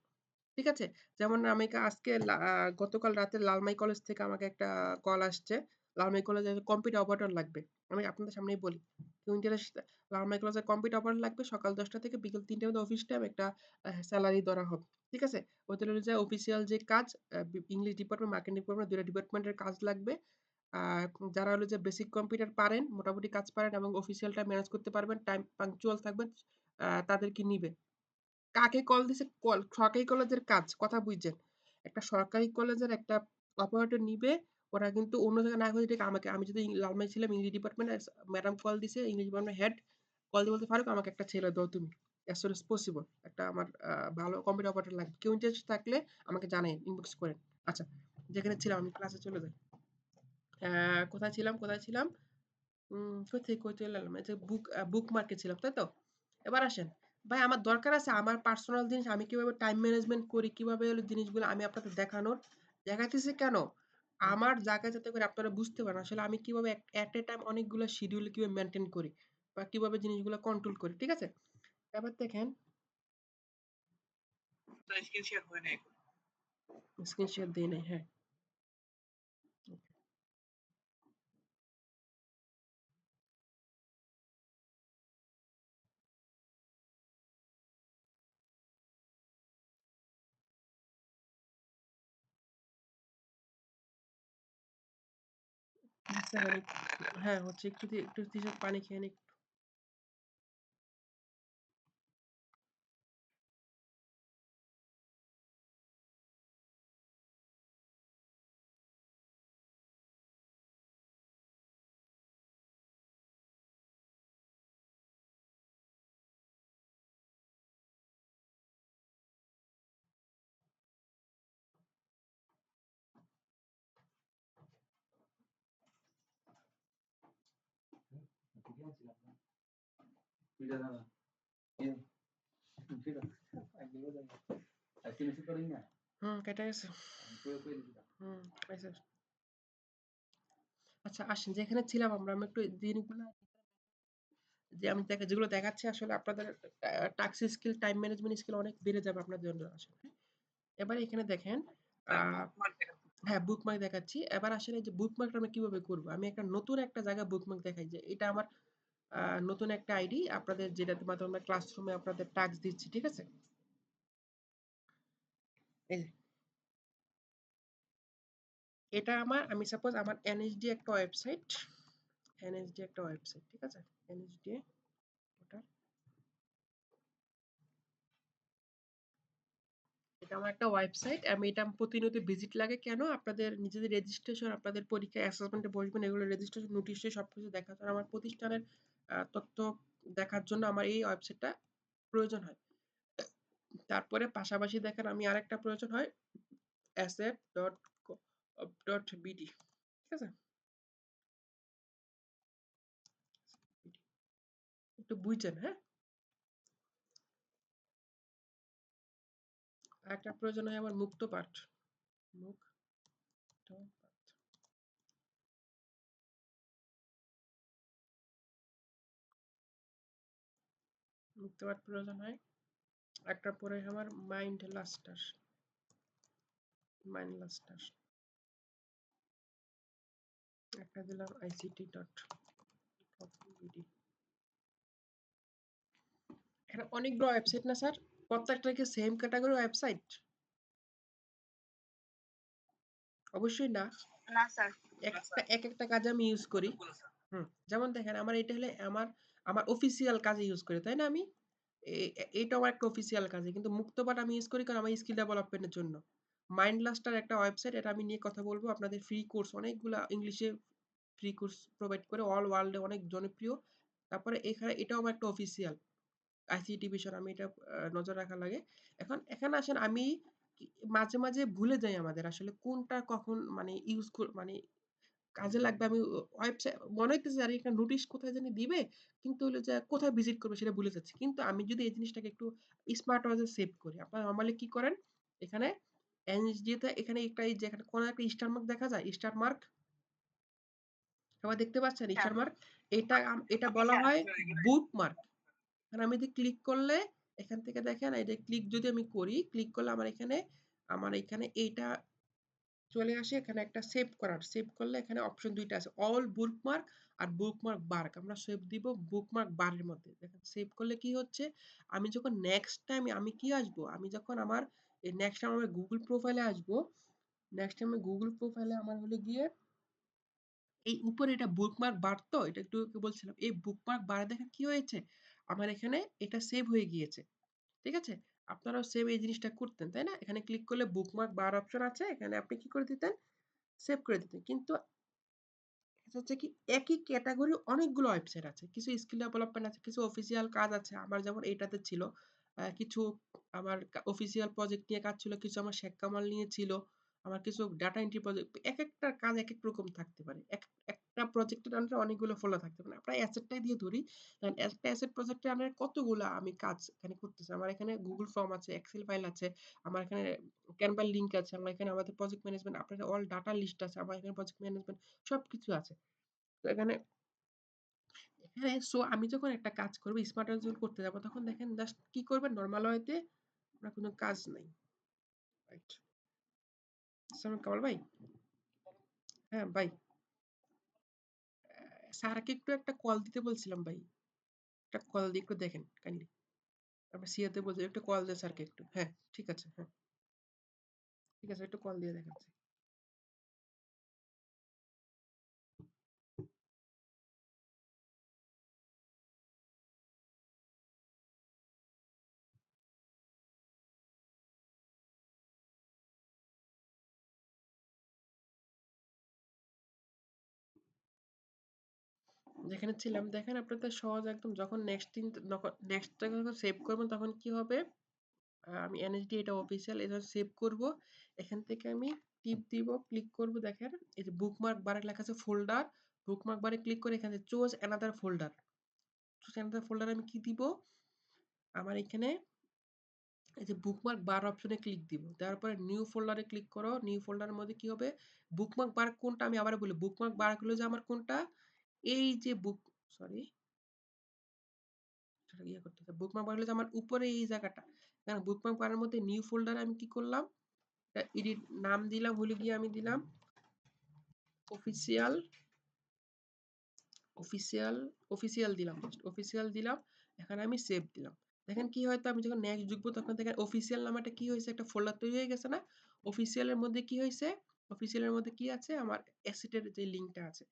ঠিক আছে? যেমন আমি আজকে গতকাল রাতে লালমাই কলেজ থেকে আমাকে একটা কল আসছে। লালমাই কলেজে কম্পিউটার অপারেটর লাগবে। আমি আপনাদের সামনেই বলি। কেউ ইন্টারেস্ট, লালমাই কলেজে কম্পিউটার অপারেটর লাগবে। সকাল ১০টা থেকে বিকেল ৩টার মধ্যে অফিস টাইম, একটা সেলারি ধরা হবে। ঠিক আছে? ওদের হলো যে অফিসিয়াল যে কাজ, ইংলিশ ডিপার্টমেন্ট, মার্কেটিং ডিপার্টমেন্ট ২ টা ডিপার্টমেন্টের কাজ লাগবে। আর যারা হলো যে বেসিক কম্পিউটার পারেন, মোটামুটি কাজ পারেন এবং অফিসিয়ালটা ম্যানেজ করতে পারবেন, টাইম পাংচুয়াল থাকবেন, তাদেরকে নিবে। কাকে কল দিছে? সরকারি কলেজের কাজ, কথা বুঝছেন? একটা সরকারি কলেজের একটা অপারেটর নিবে। ওরা কিন্তু অন্য জায়গায় না করে ঠিক আমাকে, আমি যদি লালমাই ছিলাম ইংলিশ ডিপার্টমেন্টে, ম্যাডাম কল দিছে, ইংলিশ ডিপার্টমেন্ট হেড কল দিয়ে বলছে, "ফারুক আমাকে একটা ছেলে দাও তুমি। as soon as possible একটা আমার ভালো কম্পিউটার অপারেটর লাগবে। কেউ ইন্টারেস্ট থাকলে আমাকে জানাইন, ইনবক্স করেন।" আচ্ছা, যেখানে ছিলাম আমি ক্লাসে চলে যাই। কোথায় ছিলাম? কই থেকে কই চলে এলাম? এই যে বুকমার্কে ছিলাম, তাই তো? এবার আসেন। ভাই আমার দরকার আছে আমার পার্সোনাল জিনিস আমি কিভাবে টাইম ম্যানেজমেন্ট করি, কিভাবে হলো জিনিসগুলো আমি আপনাদের দেখানোর। দেখাইতেছি কেন? আমার জায়গায় যাতে করে আপনারা বুঝতে পারেন আসলে আমি কিভাবে এট এ টাইম অনেকগুলো শিডিউল কিভাবে মেইনটেইন করি বা কিভাবে জিনিসগুলো কন্ট্রোল করি। ঠিক আছে? এবার দেখেন,
তো স্ক্রিন শেয়ার হয় নাই এখন।
স্ক্রিন শেয়ার দেই নাই। হ্যাঁ। আচ্ছা, হ্যাঁ হচ্ছে, একটু পানি খেয়ে নিই। কেটে গেছে। পাইছে। আচ্ছা আসেন, যেখানে ছিলাম আমরা, আমি একটু জিনিসগুলো যে আমি যেগুলো দেখাচ্ছি আসলে আপনাদের task skill, time management skill অনেক বেড়ে যাবে আপনার জন্য আসলে। এবার এখানে দেখেন, আহ
বুকমার্ক দেখা
হ্যাঁ বুকমার্ক দেখাচ্ছি। এবার আসলে এই যে বুকমার্কটা আমি কিভাবে করবো, আমি একটা নতুন একটা জায়গায় বুকমার্ক দেখাই যে এটা আমার নতুন একটা আইডি আপনাদের, যেটাতে মাধ্যমে আমরা ক্লাসরুমে আপনাদের টাস্ক দিচ্ছি। ঠিক আছে? এই যে এটা আমি সাপোজ আমার এনএসডি একটা ওয়েবসাইট, ঠিক আছে? এনএসডি ওটা, এটা আমার একটা ওয়েবসাইট। আমি এটা প্রতিনিয়ত ভিজিট লাগে কেন? আপনাদের নিজেদের রেজিস্ট্রেশন, আপনাদের পরীক্ষা অ্যাসেসমেন্টে বসবেন, এগুলো রেজিস্ট্রেশন নোটিশে সবকিছু দেখার জন্য আমার প্রতিষ্ঠানের তথ্য দেখার জন্য আমার এই ওয়েবসাইটটা প্রয়োজন হয়। তারপরে পাশাপাশি দেখেন আমি আরেকটা প্রয়োজন হয় asset.gov.bd, ঠিক আছে? একটু বুঝছেন, হ্যাঁ? আরেকটা প্রয়োজন হয় আমার মুক্তপাঠ। মুক্তপাঠ। মুক্তপাঠ প্রয়োজন হয়। একটা পরে আমার মাইন্ড লাস্টার। একটা দিলাম ict.gov.bd। এখানে অনেকগুলো ওয়েবসাইট না স্যার? প্রত্যেকটা কি সেম ক্যাটাগরি ওয়েবসাইট? অবশ্যই না।
না স্যার।
একটা কাজে আমি ইউজ করি। যেমন দেখেন আমার এটা হলে আমার অফিসিয়াল কাজে ইউজ করি, তাই না? আমি এইটা আমার একটা অফিসিয়াল কাজে, কিন্তু মুক্তপাঠ আমি ইউজ করি কারণ আমার স্কিল ডেভেলপমেন্টের জন্য। মাইন্ডলাস্টার একটা ওয়েবসাইট, এটা আমি নিয়ে কথা বলবো। আপনাদের ফ্রি কোর্স অনেকগুলা ইংলিশে ফ্রি কোর্স প্রোভাইড করে, অল ওয়ার্ল্ডে অনেক জনপ্রিয়। তারপরে এটাও আমার একটা অফিসিয়াল আইসিটি বিষয়, আমি এটা নজর রাখা লাগে। এখন এখানে আসেন, আমি মাঝে মাঝে ভুলে যাই আমাদের আসলে কোনটা কখন মানে ইউজ মানে কাজে লাগবে। আমি ওয়েবসাইট মনে হইতেছে আর একটা নোটিশ কোথায় জানি দিবে, কিন্তু হলো যে কোথায় ভিজিট করবে সেটা ভুলে যাচ্ছি। কিন্তু আমি যদি এই জিনিসটাকে একটু স্মার্ট ওয়েজে সেভ করি, আপনারা নরমালি কি করেন, এখানে এনএসডি তে এখানে একটা এই যে এখানে কোন একটা স্টার মার্ক দেখা যায়, স্টার মার্ক সবাই দেখতে পাচ্ছেন স্টার মার্ক? এটা বলা হয় বুকমার্ক। কারণ আমি যদি ক্লিক করলে এখান থেকে দেখেন, এই যে ক্লিক যদি আমি করি, ক্লিক করলে আমার এখানে এইটা চলে আসে। এখানে একটা সেভ করলে এখানে অপশন দুইটা আছে, অল বুকমার্ক আর বুকমার্ক বার। আমরা সেভ দিব বুকমার্ক বারের মধ্যে। দেখেন সেভ করলে কি হচ্ছে, আমি যখন নেক্সট টাইম আমি কি আসবো, আমি যখন আমার নেক্সট টাইম আমার গুগল প্রোফাইলে আসবো, নেক্সট টাইম গুগল প্রোফাইলে আমার হলে গিয়ে এই উপরে এটা বুকমার্ক বার, তো এটা একটু বলছিলাম, এই বুকমার্ক বারে দেখেন কি হয়েছে, আমার এখানে এটা সেভ হয়ে গিয়েছে, ঠিক আছে? আপনারাও সেভ এই জিনিসটা করতেন, তাই না? এখানে ক্লিক করলে বুকমার্ক বার অপশন আছে, এখানে আপনি কি করে দিতেন, সেভ করে দিতেন। কিন্তু এটা হচ্ছে কি, একই ক্যাটাগরি অনেকগুলো ওয়েবসাইট আছে, কিছু স্কিল ডেভেলপমেন্ট আছে, কিছু অফিসিয়াল কাজ আছে। আমার যেমন এইটাতে ছিল কিছু আমার অফিসিয়াল প্রজেক্ট নিয়ে কাজ ছিল, কিছু আমার শেখ কামাল নিয়ে ছিল, আমার কিছু ডাটা এন্ট্রি প্রজেক্ট। এক একটা কাজ এক এক রকম থাকতে পারে, একটা প্রজেক্টের আন্ডারে অনেকগুলো ফোল্ডার থাকতে পারে। আমরা অ্যাসেটটাই দিয়ে ধরি, কারণ একটা অ্যাসেট প্রজেক্টের আন্ডারে কতগুলো আমি কাজ এখানে করতেছি। আমার এখানে গুগল ফর্ম আছে, এক্সেল ফাইল আছে, আমার এখানে ক্যানভা লিংক আছে, আমার এখানে আমাদের প্রজেক্ট ম্যানেজমেন্ট, আপনাদের অল ডাটা লিস্ট আছে, আমার এখানে প্রজেক্ট ম্যানেজমেন্ট সবকিছু আছে। তো এখানে এখানে সো আমি যখন একটা কাজ করবো, স্মার্ট যখন করতে যাবো, তখন দেখেন জাস্ট কি করবেন, নর্মাল ওয়েতে আপনার কোনো কাজ নাই, রাইট? আসসালামু কামাল ভাই, হ্যাঁ ভাই, স্যারকে একটু একটা কল দিতে বলছিলাম ভাই, একটা কল দিয়ে একটু দেখেন কাইন্ডলি। আমরা সিয়াতে বলছি একটু কল দেন স্যারকে একটু। হ্যাঁ ঠিক আছে, হ্যাঁ ঠিক আছে, একটু কল দিয়ে দেখাচ্ছি। যেখানে ছিলাম দেখেন, আপনাদের সহজ একদম। যখন নেক্সট যখন সেভ করবেন তখন কি হবে, আমি এনএসডি এটা অফিসিয়াল এটা সেভ করব। এখান থেকে আমি টিপ দিব, ক্লিক করব, দেখেন এই যে বুকমার্ক বারে লেখা আছে ফোল্ডার। বুকমার্ক বারে ক্লিক করে এখানে চুজ অ্যানাদার ফোল্ডার, আমি কি দিব, আমার এখানে এই যে বুকমার্ক বার অপশনে ক্লিক দিব, তারপরে নিউ ফোল্ডারে ক্লিক করো। নিউ ফোল্ডারের মধ্যে কি হবে, বুকমার্ক বার কোনটা আমি আবার বলি, বুকমার্ক বার গুলো যে আমার কোনটা, এই যে সরি ইয়ে করতে হবে, বুকমার্ক বার হলো যে আমার উপরে এই জায়গাটা। কারণ বুকমার্ক বারের মধ্যে নিউ ফোল্ডারে আমি কি করলাম, এডিট নাম দিলাম, হলে গিয়ে আমি দিলাম অফিসিয়াল অফিসিয়াল দিলাম, অফিসিয়াল দিলাম। এখানে আমি সেভ দিলাম। দেখেন কি হয়তো আমি যখন নেক্সট যুগবো তখন দেখেন অফিসিয়াল নামটা কি হয়েছে, একটা ফোল্ডার তৈরি হয়ে গেছে না? অফিসিয়ালের মধ্যে কি হয়েছে, অফিসিয়ালের মধ্যে কি আছে, আমার অ্যাসেটের যে লিঙ্কটা আছে।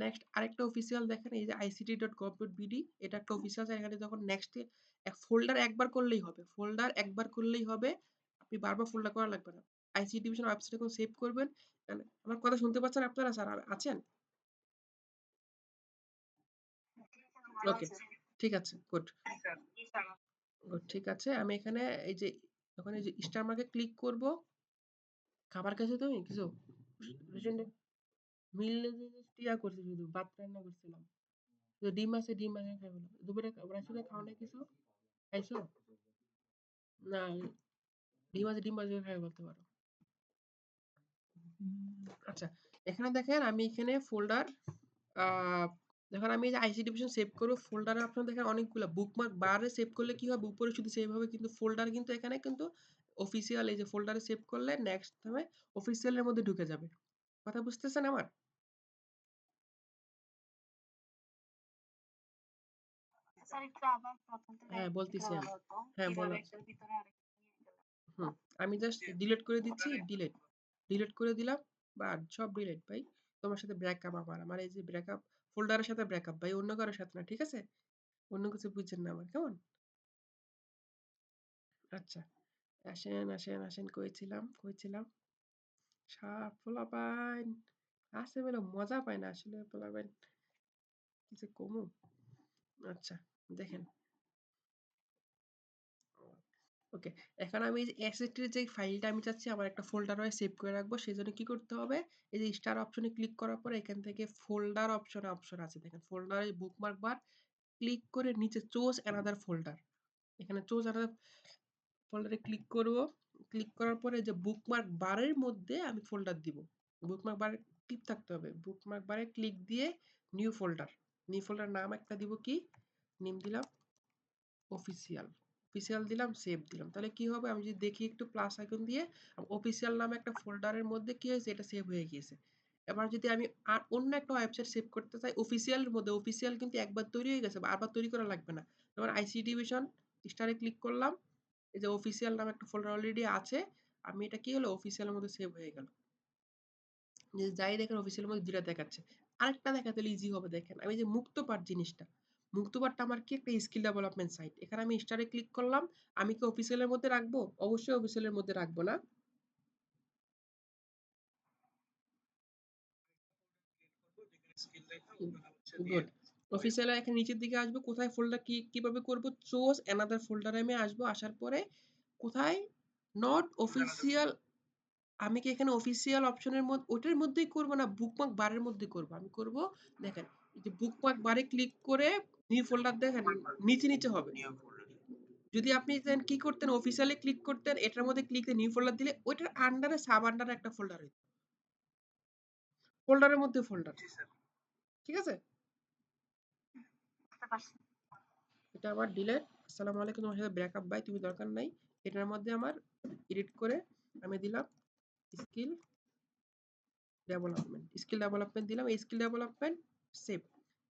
নেক্সট আরেকটা অফিসিয়াল দেখেন, এই যে ict.gov.bd, এটা একটা অফিসিয়াল। এখানে যখন নেক্সট ফোল্ডার একবার করলেই হবে, আপনি বারবার ফোল্ডার করা লাগবে না। আইসিটি ডিভিশন ওয়েবসাইটে যখন সেভ করবেন, আমার কথা শুনতে পাচ্ছেন আপনারা স্যার আছেন? ওকে, ঠিক আছে, গুড। গুড, ঠিক আছে। আমি এখানে এই যে যখন এই যে স্টার মার্কে ক্লিক করব, খাবার খেয়েছো তুমি কিছু? রেস্টুরেন্টে মিলে টিয়া করছি, শুধু ভাত রান্না করছিলাম। শুধু ডিম আছে, ডিম আছে খাই বললাম। দুপুরে রাত্রে খাও না কিছু? খাইছো? না, ডিম আছে, ডিম আছে খাই বলতে পারো। আচ্ছা, এখানে দেখেন আমি এখানে ফোল্ডার যখন আমি আইসি ডিভিশন সেভ করবো, ফোল্ডারে আপনার দেখেন অনেকগুলো বুকমার্ক বারে সেভ করলে কি হবে, উপরে শুধু সেভ হবে, কিন্তু ফোল্ডার কিন্তু এখানে কিন্তু অফিসিয়াল, এই যে ফোল্ডারে সেভ করলে নেক্সট হবে অফিসিয়ালের মধ্যে ঢুকে যাবে। কথা বুঝতেছেন আমার?
স্যার একটু আবার প্রথম থেকে
হ্যাঁ,
একটু
বলতেছি আমি।
ভালো হতো,
হ্যাঁ,
কিভাবে
বলো।
একটার ভিতরে আরেকটা নিয়ে গেলাম।
হুম, আমি জাস্ট ডিলিট করে দিচ্ছি, ডিলিট করে দিলাম, বা সব ডিলিট ভাই। তোমার সাথে ব্রেকআপ, আমার এই যে ব্রেকআপ ফোল্ডারের সাথে ব্রেকআপ ভাই, অন্য কারোর সাথে না, ঠিক আছে? অন্য কিছু বুঝছেন না আমার, কেমন? আচ্ছা, আসেন আসেন আসেন, কইছিলাম সাপ পোলাপাইন আছে বলে মজা পায় না আসলে পোলাপাইন, কিছু কমু। আচ্ছা, দেখেন, ওকে, এখন আমি অ্যাসেটের যে ফাইলটা আমি চাচ্ছি আমার একটা ফোল্ডার হয়ে সেভ করে রাখবো, সেই জন্য কি করতে হবে, এই যে স্টার অপশনে ক্লিক করার পরে এখান থেকে ফোল্ডার অপশন আছে, দেখেন ফোল্ডারে বুকমার্ক বার, ক্লিক করে নিচে চুজ অ্যানাদার ফোল্ডার, এখানে চুজ অ্যানাদার ফোল্ডারে ক্লিক করব। ক্লিক করার পরে যে বুকমার্ক বারের মধ্যে আমি ফোল্ডার দিব, বুকমার্ক বারে ক্লিক থাকতে হবে, বুকমার্ক বারে ক্লিক দিয়ে নিউ ফোল্ডার নাম একটা দিব, কি নেম দিলাম, অফিসিয়াল, অফিসিয়াল দিলাম, সেভ দিলাম। তাহলে কি হবে, আমি যদি দেখি একটু প্লাস আইকন দিয়ে, অফিসিয়াল নামে একটা ফোল্ডারের মধ্যে কি হয়েছে, এটা সেভ হয়ে গিয়েছে। এবার যদি আমি আর অন্য একটা ওয়েবসাইট সেভ করতে চাই অফিসিয়ালের মধ্যে, অফিসিয়াল কিন্তু একবার তৈরি হয়ে গেছে, বারবার তৈরি করা লাগবে না। যেমন আইসি ডিভিশন স্টারে ক্লিক করলাম, এই যে অফিসিয়াল নামে একটা ফোল্ডার অলরেডি আছে, আমি এটা কি হলো অফিসিয়ালের মধ্যে সেভ হয়ে গেল। যাই দেখেন অফিসিয়ালের মধ্যে দুইটা দেখাচ্ছে। আরেকটা দেখাতে ইজি হবে, দেখেন আমি যে মুক্তপাঠ জিনিসটা, মুক্তপাঠটা আমার কি একটা স্কিল ডেভেলপমেন্ট সাইট, এখানে আমি স্টারে ক্লিক করলাম, আমি কি অফিসিয়ালের মধ্যে রাখবো? অবশ্যই অফিসিয়ালের মধ্যে রাখবো না। গুড, অফিসিয়াল এখানে নিচের দিকে আসবো, কোথায় ফোল্ডার কিভাবে করব, চুজ অ্যানাদার ফোল্ডারে আমি আসবো, আসার পরে কোথায় নট অফিসিয়াল, আমি কি এখানে অফিসিয়াল অপশনের মধ্যে ওটার মধ্যেই করব না বুকমার্ক বারের মধ্যে করব, আমি করব, দেখেন এই যে বুকমার্ক বারে ক্লিক করে নিউ ফোল্ডার, দেখেন নিচে নিচে হবে।
New folder.
যদি আপনি দেন কি করতেন, অফিসিয়ালি ক্লিক করতেন, এটার মধ্যে ক্লিক দিয়ে নিউ ফোল্ডার দিলে ওইটার আন্ডারে সাব আন্ডারে একটা ফোল্ডার হইতো, ফোল্ডারের মধ্যে ফোল্ডার, ঠিক আছে?
বুঝতে পারছি।
এটা আমার ডিলেট, আসসালামু আলাইকুম, তোমার সাথে ব্রেকআপ বাই, তুমি দরকার নাই। এটার মধ্যে আমার এডিট করে আমি দিলাম স্কিল ডেভেলপমেন্ট দিলাম, এই স্কিল ডেভেলপমেন্ট সেভ।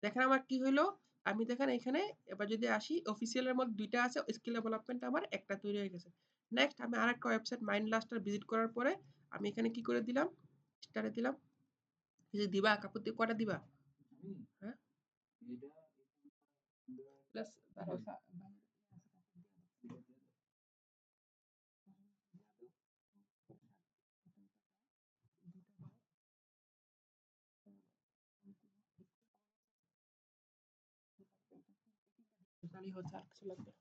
দেখেন আমার কি হইলো, আমি দেখেন এখানে এবার যদি আসি অফিসিয়ালের মধ্যে দুইটা আছে, স্কিল ডেভেলপমেন্ট আমার একটা তৈরি হয়ে গেছে। নেক্সট আমি আরেকটা ওয়েবসাইট মাইন্ডলাস্টার ভিজিট করার পরে আমি এখানে কি করে দিলাম, স্টারে দিলাম, এই যে দিবা কাপড় দিয়ে কয়টা দিবা, হ্যাঁ প্লাস তাহলেই হচ্ছে, আর কিছু লাগবে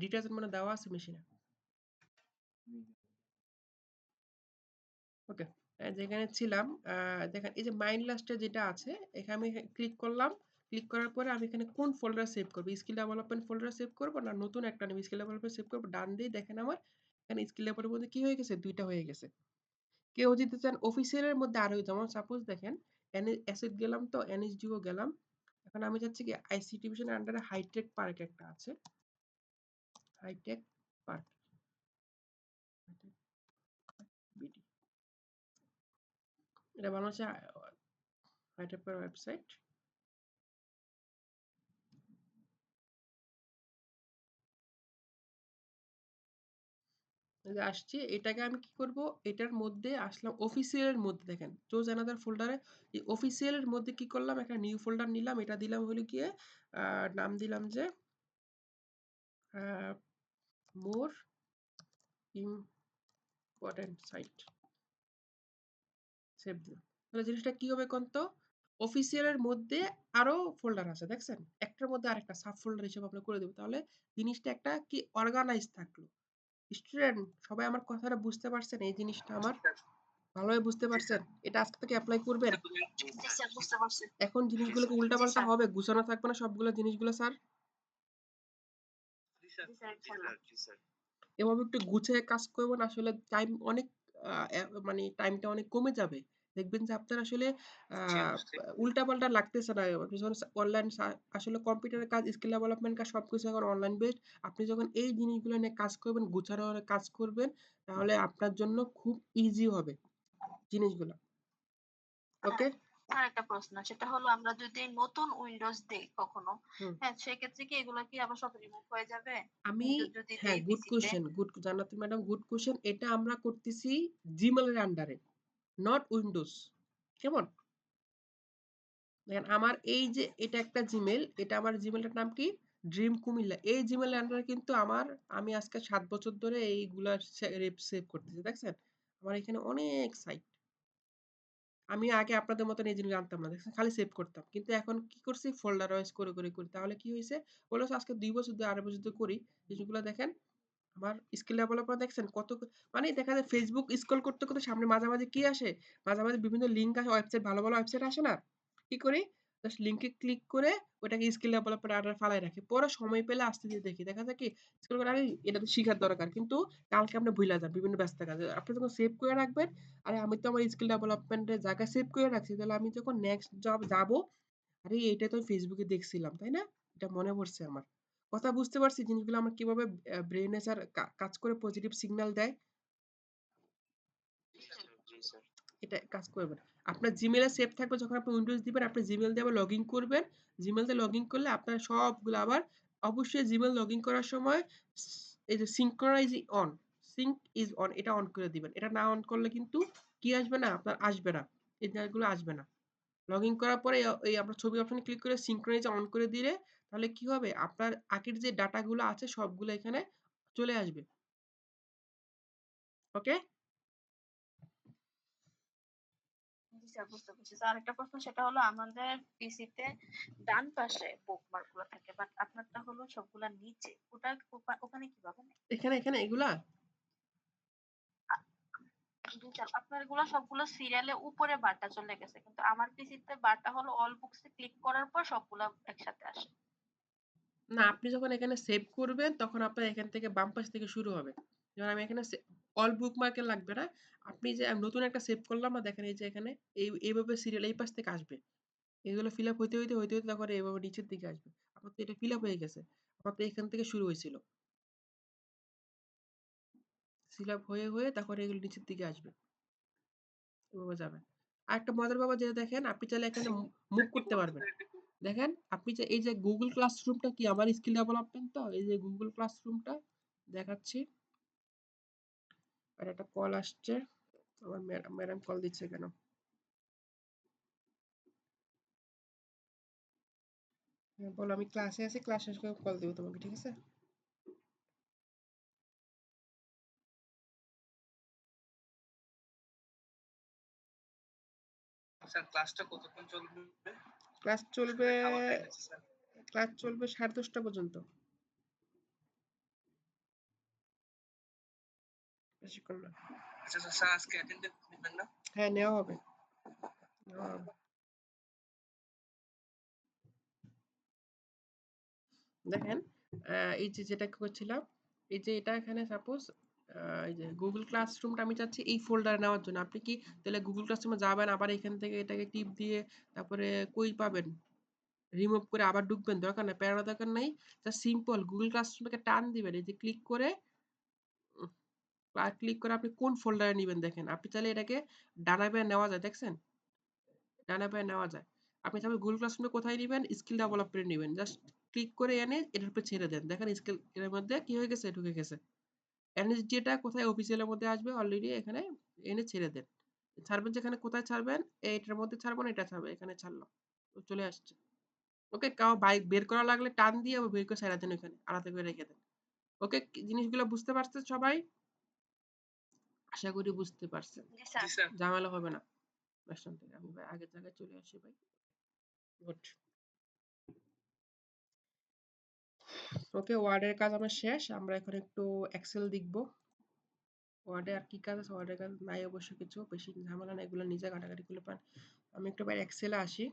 ডিটারজেন্ট মানে দেওয়া আছে মেশিনে। ওকে, যেখানে ছিলাম, দেখেন এই যে মাইন্ডলাস্টে যেটা আছে, এখানে আমি ক্লিক করলাম, ক্লিক করার পরে আমি এখানে কোন ফোল্ডার সেভ করবো, স্কিল ডেভেলপমেন্ট ফোল্ডার সেভ করবো না নতুন একটা নেব, স্কিল ডেভেলপমেন্ট সেভ করবো, ডান দিয়ে দেখেন আমার এখানে স্কিল ডেভেলপমেন্টের মধ্যে কি হয়ে গেছে, দুইটা হয়ে গেছে। কেউ যদি চান অফিসিয়ালের মধ্যে আরো, যেমন সাপোজ দেখেন অ্যাসেট গেলাম, তো এনএসডিও গেলাম, এখন আমি চাচ্ছি কি আইসি ডিভিশনের আন্ডারে হাইটেক পার্ক একটা আছে, হাইটেক পার্ক বিডি, এটা বানানো হচ্ছে হাইটেক পার্ক ওয়েবসাইট। এই যে আসছি, এটাকে আমি কি করব, এটার মধ্যে আসলাম অফিসিয়ালের মধ্যে, দেখেন চুজ অ্যানাদার ফোল্ডারে, এই অফিসিয়ালের মধ্যে কি করলাম, একটা নিউ ফোল্ডার নিলাম, এটা দিলাম হলো গিয়ে নাম দিলাম যে মোর ইম্পর্টেন্ট সাইট সেভ দিলাম। তাহলে জিনিসটা কি হবে কোন তো? অফিসিয়ালের মধ্যে আরো ফোল্ডার আছে দেখছেন? একটার মধ্যে আরেকটা সাব ফোল্ডার হিসেবে আমরা করে দেব। তাহলে জিনিসটা একটা কি অর্গানাইজ থাকলো। স্টুডেন্ট সবাই আমার কথাটা বুঝতে পারছেন? এই জিনিসটা আমার ভালোভাবে বুঝতে পারছেন? এটা আজকে থেকে অ্যাপ্লাই করবেন।
জি
জি
স্যার।
স্যার, বুঝতে পারছি।
এখন জিনিসগুলোকে উল্টাপাল্টা হবে, গুছানো থাকবে না সবগুলো জিনিসগুলো স্যার।
জি স্যার।
জি স্যার,
জি
ইনশাআল্লাহ।
স্যার। জি স্যার।
এভাবে একটু গুছিয়ে কাজ করবেন, আসলে টাইম অনেক মানে টাইমটা অনেক কমে যাবে। দেখবেন যে আপনার আসলে
জি
আহ,
অবশ্যই।
উল্টাপাল্টা লাগতেছে না। আপনি যখন অনলাইন আসলে কম্পিউটারের কাজ, স্কিল ডেভেলপমেন্ট কাজ সবকিছু এখন অনলাইন বেসড। আপনি যখন এই জিনিসগুলো নিয়ে কাজ করবেন, গুছানো কাজ করবেন, তাহলে আপনার জন্য খুব ইজি হবে জিনিসগুলো। ওকে?
স্যার, একটা প্রশ্ন, সেটা হলো আমরা যদি নতুন উইন্ডোজ দেই কখনো,
হুম।
হ্যাঁ, সেক্ষেত্রে কি এগুলো কি আবার সব রিমুভ হয়ে যাবে?
আমি
উইন্ডোজ যদি
হ্যাঁ,
দেই
গুড
পিসিতে?
কোশ্চেন, জান্নাতুল ম্যাডাম, গুড কোশ্চেন। এটা আমরা করতেছি জিমেলের আন্ডারে, নট উইন্ডোজ। কেমন? দেখেন আমার এই যে এটা একটা জিমেল, এটা আমার জিমেলটার নাম কি? ড্রিম কুমিল্লা। এই জিমেল আন্ডারে কিন্তু আমি আজকে 7 বছর ধরে এইগুলা সেভ করতেছি দেখছেন? আমার এখানে অনেক সাইট। আমি আগে আপনাদের মতন এই জিনিস জানতাম না দেখছেন, খালি সেভ করতাম। কিন্তু এখন কি করছি, ফোল্ডার ওয়াইজ করে করে করি। তাহলে কি হয়েছে, বলে আজকে 2 বছর ধরে 2.5 বছর ধরে করি জিনিসগুলো। দেখেন আমার স্কিল ডেভেলপার দেখছেন কত, মানে দেখা যায় ফেসবুক স্ক্রল করতে করতে সামনে মাঝামাঝি কি আসে, মাঝামাঝি বিভিন্ন লিঙ্ক আসে, ওয়েবসাইট, ভালো ভালো ওয়েবসাইট আসে না? কি করি, জাস্ট লিঙ্কে ক্লিক করে ওটাকে স্কিল ডেভেলপার আন্ডার ফালায় রাখি। পরে সময় পেলে আস্তে ধীরে দেখি, দেখা যায় কি স্ক্রল করে, আরে এটা তো শিখার দরকার, কিন্তু কালকে আপনি ভুলে যান বিভিন্ন ব্যস্ত কাজে। আপনি যখন সেভ করে রাখবেন, আরে আমি তো আমার স্কিল ডেভেলপমেন্টের জায়গায় সেভ করে রাখছি, তাহলে আমি যখন নেক্সট জব যাবো, আরে এইটা তো ফেসবুকে দেখছিলাম, তাই না? এটা মনে পড়ছে আমার। কথা বুঝতে পারছি জিনিসগুলো আমার কিভাবে ব্রেনে স্যার কাজ করে পজিটিভ সিগন্যাল দেয়।
জি স্যার। জি স্যার।
এটা কাজ করবে। আপনার জিমেলে সেভ থাকবে, যখন আপনি উইন্ডোজ দিবেন আপনি জিমেল দিয়ে আবার লগ ইন করবেন। জিমেল দিয়ে লগ ইন করলে আপনার সবগুলো আবার, অবশ্যই জিমেল লগ ইন করার সময় এই যে synchronise on, sync is on, এটা অন করে দিবেন। এটা না অন করলে কিন্তু কি আসবে না, আপনার আসবে না, এই জিনিসগুলো আসবে না। লগ ইন করার পরে এই আপনার ছবি অপশনে ক্লিক করে সিঙ্ক্রোনাইজ অন করে দিলে, তাহলে কি হবে, আপনার আগের যে ডাটাগুলো আছে সবগুলো এখানে চলে আসবে। ওকে?
জি স্যার, বুঝতে পারছি। স্যার, আরেকটা প্রশ্ন, সেটা হলো আমাদের পিসিতে ডান পাশে বুকমার্ক গুলো থাকে, বাট আপনারটা হলো সবগুলা নিচে। ওখানে কিভাবে?
এখানে এখানে এগুলা
জি স্যার, আপনার গুলো সবগুলো সিরিয়ালে উপরে বারটা চলে গেছে, কিন্তু আমার পিসিতে বারটা হলো অল বুকসে ক্লিক করার পর সবগুলা একসাথে আসে।
না, আপনি যখন এখানে সেভ করবেন তখন আপনার এখান থেকে বাম পাশ থেকে শুরু হবে। যেমন আমি এখানে অল বুকমার্কে লাগবে না। আপনি যে আমি নতুন একটা সেভ করলাম না, দেখেন এই যে এখানে এইভাবে সিরিয়াল এই পাশ থেকে আসবে। এগুলো ফিল আপ হইতে তখন এইভাবে নিচের দিকে আসবে। আমার তো এটা ফিল আপ হয়ে গেছে। আমার তো এখান থেকে শুরু হয়েছিল। ফিল আপ হয়ে তারপরে এগুলো নিচের দিকে আসবে। এভাবে যাবে। আরেকটা মজার ব্যাপার যেটা দেখেন, আপনি চাইলে এখানে মুভ
কি
করতে পারবেন।
বলছিলেন একটু?
দেখেন আপনি যে এই যে গুগল ক্লাসরুমটা কি আমার স্কিল ডেভেলপমেন্ট, তো এই যে গুগল ক্লাসরুমটা দেখাচ্ছি। আর একটা কল আসছে, আমার ম্যাডাম কল দিচ্ছে কেন? হ্যাঁ, বলো, আমি ক্লাসে আছি, ক্লাস শেষ করে কল দিব তোমাকে, ঠিক আছে?
স্যার, ক্লাসটা কতক্ষণ চলবে?
ক্লাস চলবে,
খাওয়ার টাইম আছে স্যার।
10:30 পর্যন্ত, বেশিক্ষণ না।
আচ্ছা স্যার, স্যার আজকে অ্যাটেন্ডেন্স নেবেন না?
হ্যাঁ, নেওয়া হবে, নেওয়া হবে। দেখেন এই যে যেটা করছিলাম, এই যে এটা এখানে সাপোজ এই যে গুগল ক্লাসরুমটা আমি চাচ্ছি এই ফোল্ডারে নেওয়ার জন্য। আপনি কি তাহলে গুগল ক্লাসরুমে যাবেন, আবার এখান থেকে এটাকে টিপ দিয়ে তারপরে কই পাবেন, রিমুভ করে আবার ঢুকবেন, দরকার নাই, প্যারা দরকার নাই। জাস্ট সিম্পল গুগল ক্লাসরুমটাকে টান দিবেন, এই যে ক্লিক করে ক্লিক করে আপনি কোন ফোল্ডারে নেবেন দেখেন। আপনি চাইলে এটাকে ডানা বায়ে নেওয়া যায়, দেখছেন? ডানা বায়ে নেওয়া যায়। আপনি চাইলে গুগল ক্লাসরুমে কোথায় নেবেন, স্কিল ডেভেলপমেন্ট নেবেন, জাস্ট ক্লিক করে এনে এটার উপর ছেড়ে দেন, দেখেন স্কিল এর মধ্যে কি হয়ে গেছে, ঢুকে গেছে। এনএসডিটা কোথায় অফিসিয়ালের মধ্যে আসবে অলরেডি, এখানে এনে ছেড়ে দেন। ছাড়বেন যেখানে, কোথায় ছাড়বেন, এইটার মধ্যে ছাড়বো না, এটা ছাড়বে, এখানে ছাড়লাম, তো চলে আসছে। ওকে, কাউ বাইক বের করা লাগলে টান দিয়ে বের করে ছেড়ে দেন, ওখানে আলাদা করে রেখে দেন। ওকে, জিনিসগুলো বুঝতে পারছেন সবাই? আশা করি বুঝতে পারছেন।
জি স্যার।
জি স্যার।
ঝামেলা হবে না লেসন থেকে। আমি ভাই আগের জায়গায় চলে আসি ভাই। গুড। ওকে, ওয়ার্ডের কাজ আমার শেষ। আমরা এখন একটু এক্সেল দেখব। ওয়ার্ডে আর কি কাজ আছে? ওয়ার্ডের কাজ নাই অবশ্য কিছু, বেশি ঝামেলা না, এগুলো নিজে ঘাটাঘাটি করলে পান। আমি একটু বাইরে এক্সেলে আসি।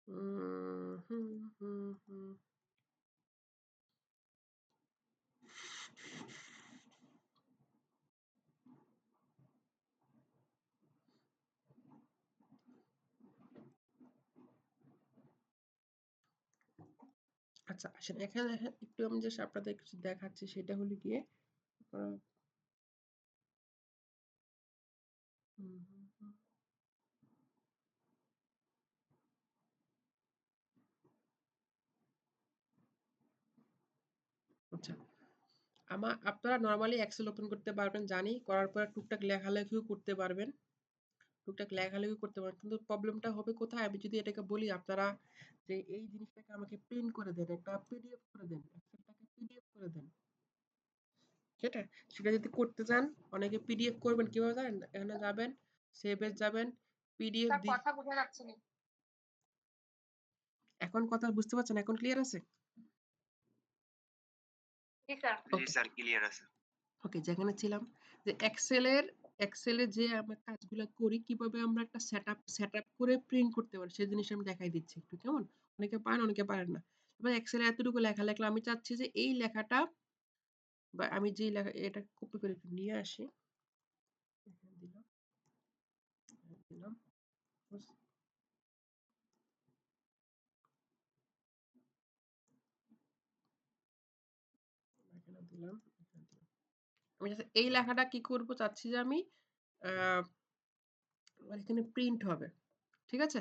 হুম হুম হুম। আচ্ছা আসেন, এখানে একটু আমি জাস্ট আপনাদের কিছু দেখাচ্ছি, সেটা হলো গিয়ে আহ, হুম, হুম, হুম। আচ্ছা, আপনারা নরমালি এক্সেল ওপেন করতে পারবেন জানি, করার পর টুকটাক লেখালেখিও করতে পারবেন, কিন্তু প্রবলেমটা হবে কোথায়? আমি যদি এটাকে বলি আপনারা যে এই জিনিসটাকে আমাকে প্রিন্ট করে দেন, একটা পিডিএফ করে দেন, এক্সেলটাকে পিডিএফ করে দেন, সেটা সেটা যদি করতে চান, অনেকে পিডিএফ করবেন কিভাবে জানেন? এখানে যাবেন, সেভ এজ যাবেন, পিডিএফ
স্যার
দি।
কথা বোঝা যাচ্ছে না।
এখন কথা বুঝতে পারছেন? এখন ক্লিয়ার আছে?
জি স্যার।
জি
ওকে
স্যার, ক্লিয়ার আছে।
ওকে, যেখানে ছিলাম যে এক্সেলে যে আমরা কাজগুলো করি, কিভাবে আমরা একটা সেটআপ করে প্রিন্ট করতে পারি সেই জিনিসটা আমি দেখাই দিচ্ছি একটু, কেমন? অনেকে পারেন অনেকে পারেন না। এবার এক্সেলে এতটুকু লেখা লেখলাম, আমি চাচ্ছি যে এই লেখাটা বা আমি যে লেখা এটা কপি করে একটু নিয়ে আসি, এখানে দিলাম, এখানে দিলাম, বুঝ- এখানে দিলাম, এখানে দিলাম। আমি just এই লেখাটা কি করব চাচ্ছি যে আমি আমার এখানে প্রিন্ট হবে, ঠিক আছে?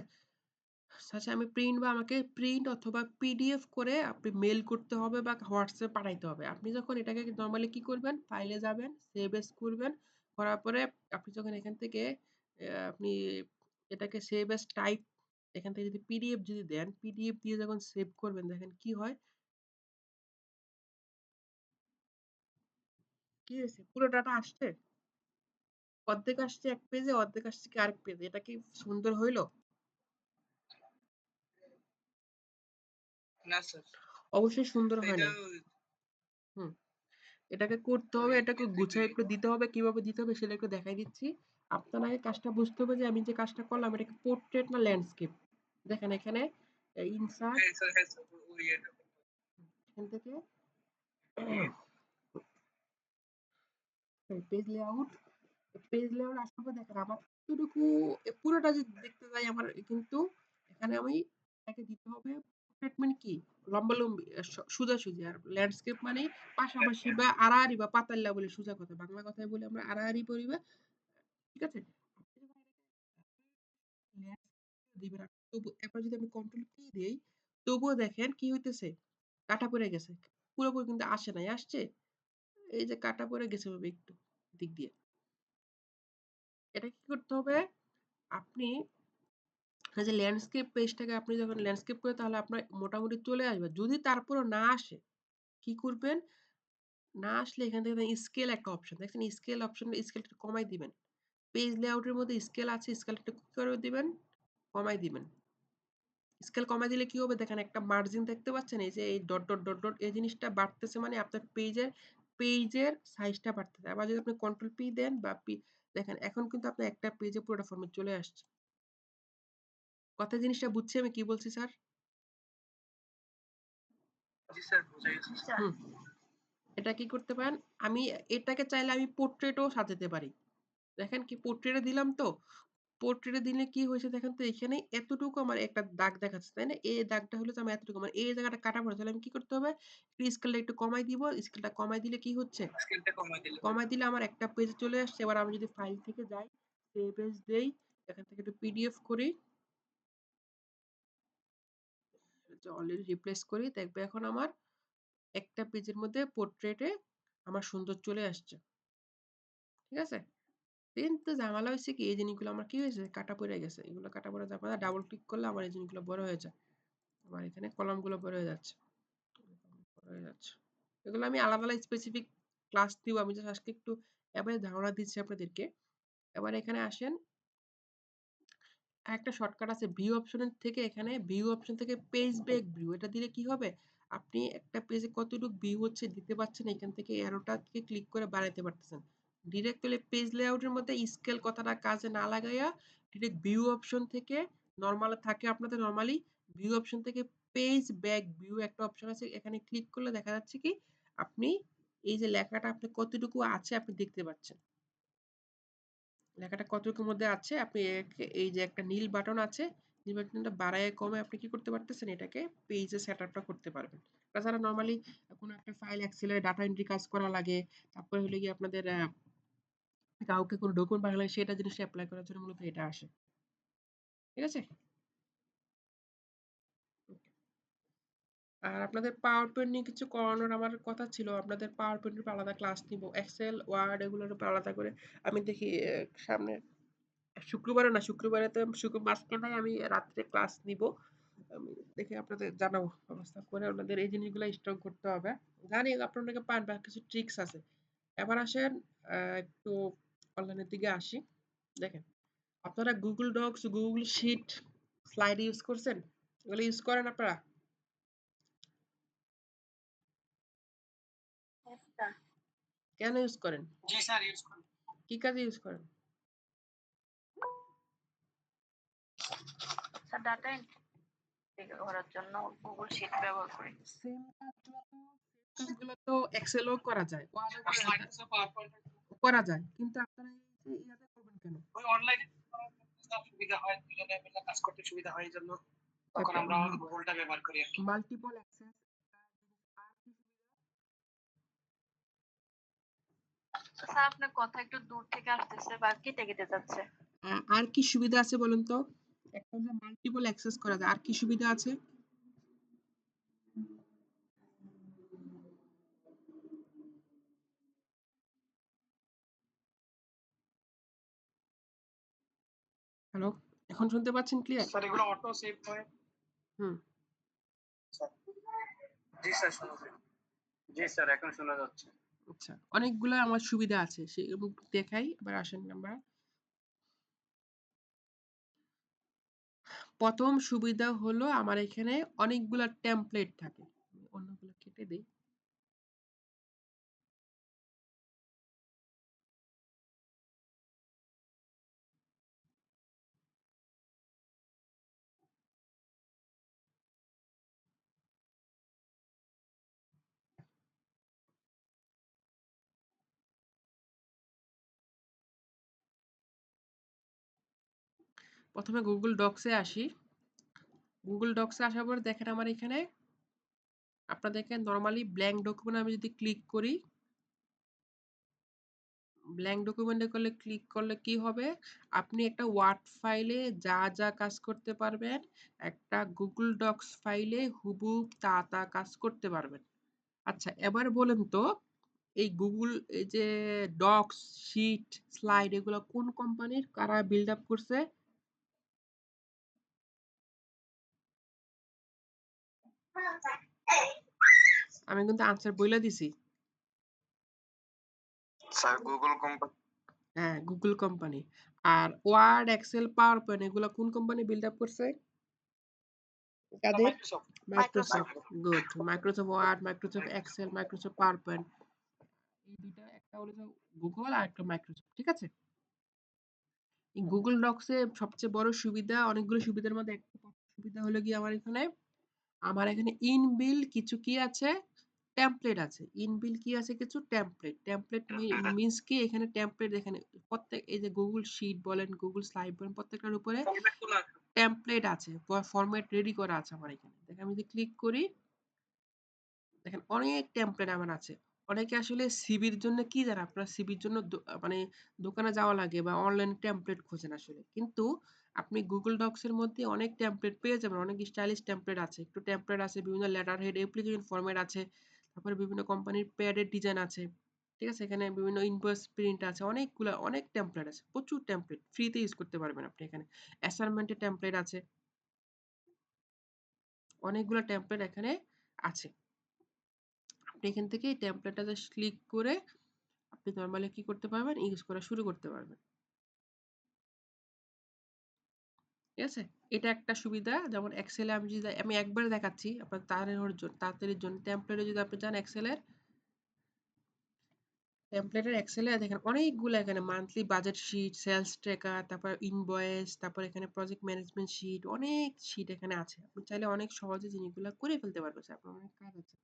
আচ্ছা, আমি প্রিন্ট বা আমাকে প্রিন্ট অথবা পিডিএফ করে আপনি মেল করতে হবে বা হোয়াটসঅ্যাপে পাঠাইতে হবে। আপনি যখন এটাকে নরমালি কি করবেন, ফাইলে যাবেন, সেভ এজ করবেন, করার পরে আপনি যখন এখান থেকে আপনি এটাকে সেভ এজ টাইপ, এখান থেকে যদি পিডিএফ যদি দেন, পিডিএফ দিয়ে যখন সেভ করবেন, দেখেন কি হয়, কি হয়েছে, পুরো ডাটা আসছে, অর্ধেক আসছে এক পেজে, অর্ধেক আসছে কি আরেক পেজে। এটা কি সুন্দর হইলো?
না স্যার।
অবশ্যই সুন্দর হয়
এটা
নাই। হুম, এটাকে করতে হবে,
ওই
এটাকে
একটু
গুছায় একটু দিতে হবে, কিভাবে দিতে হবে সেটা একটু দেখাই দিচ্ছি। আপনার আগে কাজটা বুঝতে হবে যে আমি যে কাজটা করলাম এটা কি পোর্ট্রেট না ল্যান্ডস্কেপ। দেখেন এখানে ইনসার্ট,
হ্যাঁ স্যার ওই এটা।
এখান থেকে পেজ লেআউট আসার পর দেখেন আমার এতটুকু পুরোটা যদি দেখতে যাই আমার কিন্তু এখানে আমি এটাকে দিতে হবে। পোর্ট্রেট মানে কি, লম্বালম্বি সোজাসুজি, আর ল্যান্ডস্কেপ মানে পাশাপাশি বা আড়াআড়ি বা পাতাল্লা বলে, সোজা কথা বাংলা কথায় বলে আমরা আড়াআড়ি পরিবা, ঠিক আছে? আপনি যখন ল্যান্ডস্কেপ দিবেন, তবু একবার যদি আমি কন্ট্রোল পি দেই, তবুও দেখেন কি হইতেছে, কাটা পড়ে গেছে, পুরোপুরি কিন্তু আসে নাই, আসছে এই যে কাটা পড়ে গেছে ভাবে একটু দিক দিয়ে। এটা কি করতে হবে? আপনি এই যে ল্যান্ডস্কেপ পেজটাকে আপনি যখন ল্যান্ডস্কেপ করে, তাহলে আপনার মোটামুটি চলে আসবে। যদি তারপরও না আসে, কি করবেন? না আসলে এখান থেকে স্কেল একটা অপশন দেখছেন, স্কেল অপশন, স্কেলটা কমাই দিবেন। পেজ লেআউটের মধ্যে স্কেল আছে, স্কেলটা কি করে দিবেন? কমাই দিবেন। স্কেল কমাই দিলে কি হবে দেখেন, একটা মার্জিন দেখতে পাচ্ছেন, এই যে এই ডট ডট ডট ডট এই জিনিসটা বাড়তেছে, মানে আপনার পেজের সাইজটা বাড়তেছে। আবার যদি আপনি কন্ট্রোল পি দেন বা পি, দেখেন এখন কিন্তু আপনার একটা পেজে পুরোটা ফরম্যাট চলে আসছে। কথা জিনিসটা বুঝছি আমি কি বলছি স্যার?
জি স্যার বুঝে গেছি।
জি স্যার।
হুম, এটা কি করতে পারেন, আমি এটাকে চাইলে আমি পোর্ট্রেটও সাজাতে পারি। দেখেন কি পোর্ট্রেটে দিলাম তো, পোর্ট্রেটে দিলে কি হয়েছে দেখেন তো, এখানে এতটুকু আমার একটা দাগ দেখাচ্ছে, তাই না? এই দাগটা হলো যে আমার এতটুকু, আমার এই জায়গাটা কাটা পড়ে, তাহলে আমি কি করতে হবে? স্কেলটা একটু কমাই দিব, স্কেলটা কমাই দিলে কি হচ্ছে,
স্কেলটা কমাই দিলে হবে।
কমাই দিলে আমার একটা পেজে চলে আসছে। এবার আমি যদি ফাইল থেকে যাই, সেভ এজ দেই, এখান থেকে একটু পিডিএফ করি, অলরেডি রিপ্লেস করি, দেখবে এখন আমার একটা পেজের মধ্যে পোর্ট্রেটে আমার সুন্দর চলে আসছে, ঠিক আছে? কিন্তু ঝামেলা হয়েছে কি এই জিনিসগুলো আমার কি হয়েছে কাটা পড়ে গেছে, এগুলো কাটা পড়ে যাবে না, ডাবল ক্লিক করলে আমার এই জিনিসগুলো বড় হয়ে যায়, আমার এখানে কলামগুলো বড় হয়ে যাচ্ছে, বড় হয়ে যাচ্ছে। এগুলো আমি আলাদা আলাদা স্পেসিফিক ক্লাস দিব, আমি জাস্ট আজকে একটু এবারে ধারণা দিচ্ছি আপনাদেরকে। এবার এখানে আসেন, একটা শর্টকাট আছে ভিউ অপশনের থেকে, এখানে ভিউ অপশন থেকে পেজ ব্যাক ভিউ, এটা দিলে কি হবে, আপনি একটা পেজে কতটুকু ভিউ হচ্ছে দিতে পারছেন, এখান থেকে অ্যারোটাকে ক্লিক করে বাড়াতে পারতেছেন। ডিরেক্ট হলে পেজ লেআউটের মধ্যে স্কেল কথাটা কাজে না লাগাইয়া ডিরেক্ট ভিউ অপশন থেকে, নরমাল থাকে আপনাদের নরমালি ভিউ অপশন থেকে পেজ ব্যাক ভিউ একটা অপশন আছে, এখানে ক্লিক করলে দেখা যাচ্ছে কি আপনি এই যে লেখাটা আপনি কতটুকু আছে আপনি দেখতে পাচ্ছেন, লেখাটা কতটুকুর মধ্যে আছে আপনি এই যে একটা নীল বাটন আছে, নীল বাটনটা বাড়ায় কমে আপনি কি করতে পারতেছেন, এটাকে পেজে সেট আপটা করতে পারবেন। তাছাড়া নর্মালি কোনো একটা ফাইল এক্সেলে ডাটা এন্ট্রি কাজ করা লাগে, তারপরে হলে গিয়ে আপনাদের কাউকে কোনো ডকুমেন্ট পাঠালে সেটা জিনিস অ্যাপ্লাই করার জন্য মূলত এটা আসে। ঠিক আছে, আর আপনাদের পাওয়ার পয়েন্ট নিয়ে কিছু করানোর আমার কথা ছিল, আপনাদের পাওয়ার পয়েন্টের উপর আলাদা ক্লাস নিব, এক্সেল ওয়ার্ড এগুলোর উপর আলাদা করে আমি দেখি সামনে শুক্রবারে না, শুক্রবারে তো মাঝখানে আমি রাত্রে ক্লাস নিব, আমি দেখে আপনাদের জানাবো, ব্যবস্থা করে আপনাদের এই জিনিসগুলো স্ট্রং করতে হবে। জানি আপনাদেরকে পারবেন, কিছু ট্রিক্স আছে। এবার আসেন একটু অনলাইনের দিকে আসি। দেখেন, আপনারা Google Docs, Google Sheet, slide use করছেন, এগুলো ইউজ করেন আপনারা? কেন ইউজ করেন?
জি স্যার ইউজ করি।
কি কাজে ইউজ করেন?
স্যার ডাটা এন্ট্রি করার জন্য গুগল শিট ব্যবহার করি।
সেম কাজগুলো তো এক্সেলও করা যায়, ওয়ার্ডও করা
স্লাইড
যায়,
আছে পাওয়ারপয়েন্ট
করা যায়, কিন্তু আপনারা এই ইয়াতে করবেন কেন?
ওই অনলাইনে সুবিধা হয়, দুজনে মিলে কাজ করতে সুবিধা হয়, এই জন্য তখন আমরা গুগলটা ব্যবহার করি আর কি।
মাল্টিপল অ্যাক্সেস,
স্যার আপনার কথা একটু দূর থেকে আসতেছে বা কেটে কেটে যাচ্ছে।
আর কি সুবিধা আছে বলুন তো? একটা হচ্ছে মাল্টিপল অ্যাক্সেস করা যায়, আর কি সুবিধা আছে? হ্যালো, এখন শুনতে পাচ্ছেন ক্লিয়ার?
স্যার এগুলো অটো সেভ হয়।
হুম,
জি স্যার শোনা যায়। জি স্যার এখন শোনা যাচ্ছে।
আচ্ছা, অনেকগুলো আমার সুবিধা আছে, সেগুলো দেখাই। এবার আসেন আমরা, প্রথম সুবিধা হলো আমার এখানে অনেকগুলা টেমপ্লেট থাকে, আমি অন্যগুলো কেটে দিই। প্রথমে গুগল ডক্সে আসি, গুগল ডক্সে আসার পর দেখেন আমার এখানে আপনাদেরকে নর্মালি ব্ল্যাঙ্ক ডকুমেন্ট আমি যদি ক্লিক করি, ব্ল্যাঙ্ক ডকুমেন্টে করলে ক্লিক করলে কি হবে, আপনি একটা ওয়ার্ড ফাইলে যা যা কাজ করতে পারবেন একটা গুগল ডক্স ফাইলে হুবহু তা কাজ করতে পারবেন। আচ্ছা, এবার বলেন তো এই গুগল এই যে ডক্স, শিট, স্লাইড এগুলো কোন কোম্পানির, কারা বিল্ড আপ করছে? আমি কিন্তু আনসার বলে দিছি।
Sir Google company.
হ্যাঁ, গুগল কোম্পানি। আর ওয়ার্ড, এক্সেল, পাওয়ার পয়েন্ট এগুলো কোন কোম্পানি বিল্ড আপ করছে? কাদের?
Microsoft.
Microsoft. Good. Microsoft Word, Microsoft Excel, Microsoft PowerPoint, এই দুইটা, একটা হলো গুগল আর একটা মাইক্রোসফট। ঠিক আছে, এই গুগল ডক্সে সবচেয়ে বড় সুবিধা, অনেকগুলো সুবিধার মধ্যে একটা সুবিধা হলো কি আমার এখানে ইনবিল কিছু কি আছে, টেমপ্লেট আছে। ইনবিল কি আছে, কিছু টেমপ্লেট। টেমপ্লেট মিন্স কি, এখানে টেমপ্লেট এখানে প্রত্যেক এই যে গুগল শিট বলেন, গুগল স্লাইড বলেন, প্রত্যেকটার উপরে
ফরম্যাট গুলো আছে।
টেমপ্লেট আছে, ফরম্যাট রেডি করা আছে আমার এখানে। দেখেন আমি যদি ক্লিক করি, দেখেন অনেক টেমপ্লেট আমার আছে। অনেকে আসলে সিভির জন্য কি জানেন, আপনার সিভির জন্য মানে দোকানে যাওয়া লাগে বা অনলাইন টেমপ্লেট খোঁজেন আসলে, কিন্তু আপনি গুগল ডক্স এর মধ্যে অনেক টেমপ্লেট পেয়ে যাবেন, অনেক স্টাইলিশ টেমপ্লেট আছে, একটু টেমপ্লেট আছে, বিভিন্ন লেটার হেড অ্যাপ্লিকেশন ফরম্যাট আছে, তারপরে বিভিন্ন কোম্পানির প্যাডের ডিজাইন আছে। ঠিক আছে? এখানে বিভিন্ন ইনভয়েস প্রিন্ট আছে, অনেক টেমপ্লেট আছে, প্রচুর টেমপ্লেট ফ্রিতে ইউজ করতে পারবেন আপনি এখানে। অ্যাসাইনমেন্টের টেমপ্লেট আছে, অনেকগুলো টেমপ্লেট এখানে আছে। আপনি এখান থেকে এই টেমপ্লেটটা জাস্ট ক্লিক করে আপনি নরমালি কি করতে পারবেন, ইউজ করা শুরু করতে পারবেন। ঠিক আছে? এটা একটা সুবিধা। যেমন এক্সেলে আমি একবারে দেখাচ্ছি আপনার তাড়াতাড়ির জন্য। টেমপ্লেটে যদি আপনি যান এক্সেলে দেখেন অনেকগুলো এখানে monthly budget sheet, sales tracker, তারপর ইনভয়েস, তারপর এখানে প্রজেক্ট ম্যানেজমেন্ট শিট, অনেক শিট এখানে আছে। আপনি চাইলে অনেক সহজে জিনিসগুলো করে ফেলতে পারবেন। স্যার, আপনার অনেক কাজ আছে।